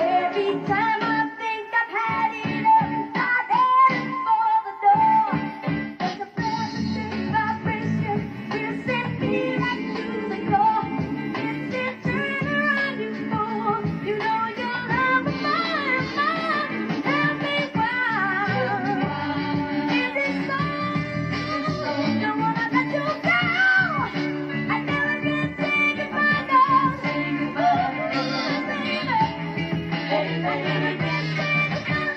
Every time I think I've had enough, I dance for the door. There's a positive vibration, will send me right to the core. It's it, turn around, you fool. You know your love is mine. Tell me why. Is it so? Don't wanna let you go. I never can say goodbye, no. Say goodbye, baby. I never can say goodbye.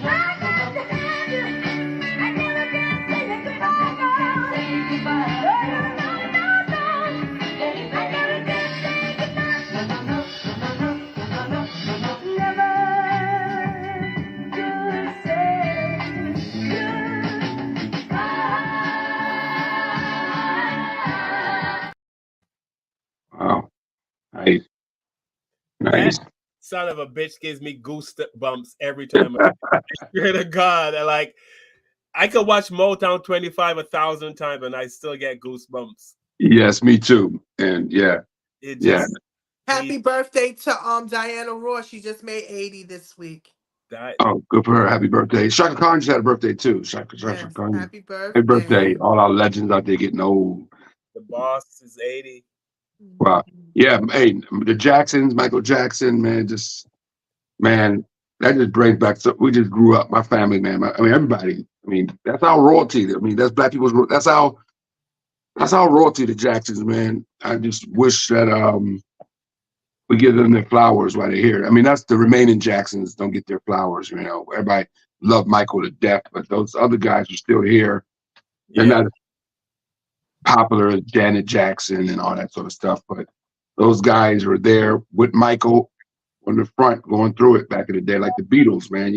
I got to have you. I never can say goodbye, no. Say goodbye. No. I never can say goodbye. Never could say goodbye. Wow. Nice. Nice. That son of a bitch gives me goosebumps every time. I swear to God, I could watch Motown 25 1,000 times and I still get goosebumps. Yes, me too. And It just Happy birthday to Diana Ross. She just made 80 this week. Oh, good for her. Happy birthday. Shaka Khan just had a birthday too. Shaka Khan. Happy birthday. Happy birthday. All our legends out there getting old. The boss is 80. Wow. Yeah, hey, the Jacksons, Michael Jackson, man, that just brings back, so we just grew up, my family, man. Everybody. That's our royalty. That's black people's, that's our royalty, the Jacksons, man. I just wish that we give them their flowers while they're here. That's the remaining Jacksons don't get their flowers, Everybody loved Michael to death, but those other guys are still here. They're not as popular as Janet Jackson and all that sort of stuff, but those guys were there with Michael on the front going through it back in the day, like the Beatles, man,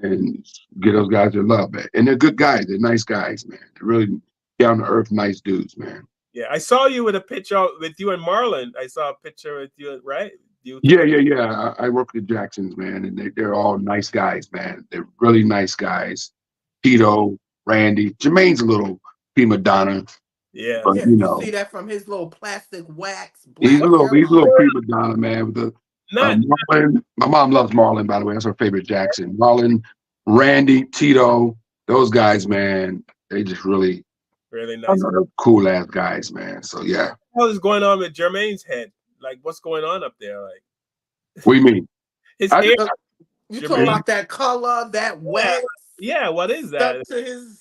and get those guys their love, man. And they're good guys. They're nice guys, man. They're really down to earth, nice dudes, man. Yeah, I saw you with a picture with you and Marlon. I saw a picture with you, right? Yeah. I work with the Jacksons, man, and they're all nice guys, man. They're really nice guys. Tito, Randy, Jermaine's a little prima donna. Yeah, but, you see that from his little plastic wax. He's a little prima donna, man. With the Marlon, my mom loves Marlon, by the way. That's her favorite Jackson. Marlon, Randy, Tito, those guys, man. They just really nice, cool ass guys, man. So yeah. What is going on with Jermaine's head? Like, what's going on up there? Like, what do you mean? His hair. You talking about that color, that wax? Yeah, what is that? To his,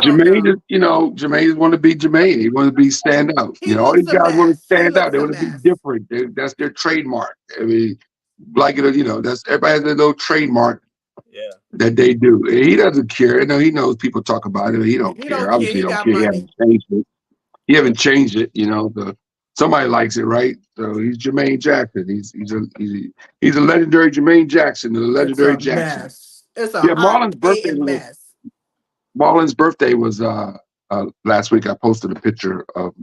Jermaine, Jermaine want to be Jermaine. He want to be stand out. All these guys want to stand out. They want to be different. That's their trademark. Like it, that's everybody has their little trademark. Yeah. That they do. He doesn't care. He knows people talk about it. He don't care. Obviously, he don't care. He hasn't changed it. He haven't changed it. Somebody likes it, right? So he's Jermaine Jackson. He's a legendary Jermaine Jackson, the legendary Jackson. Mess. It's a Marlon's birthday mess. Marlon's birthday was last week. I posted a picture of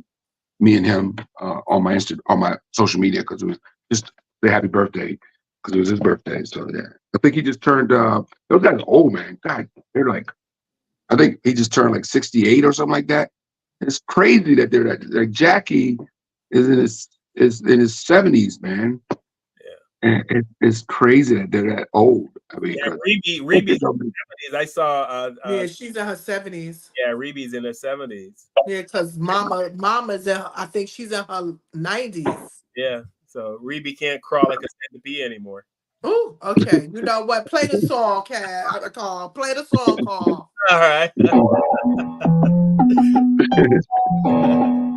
me and him on my social media because it was just the happy birthday because it was his birthday. So yeah, I think he just turned. Those guys are old, man. God, they're like, I think he just turned like 68 or something like that. It's crazy that they're like Jackie is in his 70s, man. And it's crazy that they're that old. Reeby's in her 70s. I saw. She's in her 70s. Yeah, Reeby's in her 70s. Yeah, because Mama's I think she's in her 90s. Yeah, so Reeby can't crawl like a centipede anymore. Oh, okay. You know what? Play the song, Carl. Play the song, Carl. All right.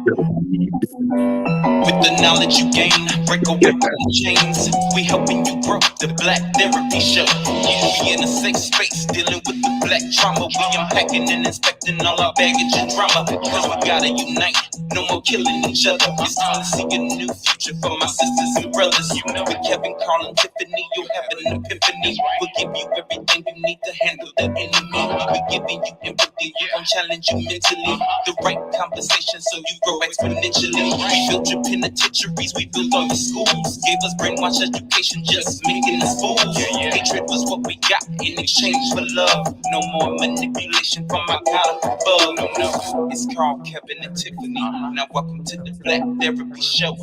With the knowledge you gain, break away from the chains. We helping you grow the Black Therapy Show. You be in a safe space, dealing with the black trauma. We unpacking and inspecting all our baggage and drama. Cause we gotta unite, no more killing each other. It's time to see a new future for my sisters and brothers. You know, with Kevin, Carl, and Tiffany, you'll have an epiphany. We'll give you everything you need to handle the enemy. We're giving you empathy, we're gonna challenge you mentally. The right conversation so you grow exponentially. We built your penitentiaries, we built all your schools. Gave us brainwash education, just making us fools. Hatred was what we got in exchange for love. No more manipulation from our God up above. No, it's Carl, Kevin, and Tiffany. Now welcome to the Black Therapy Show.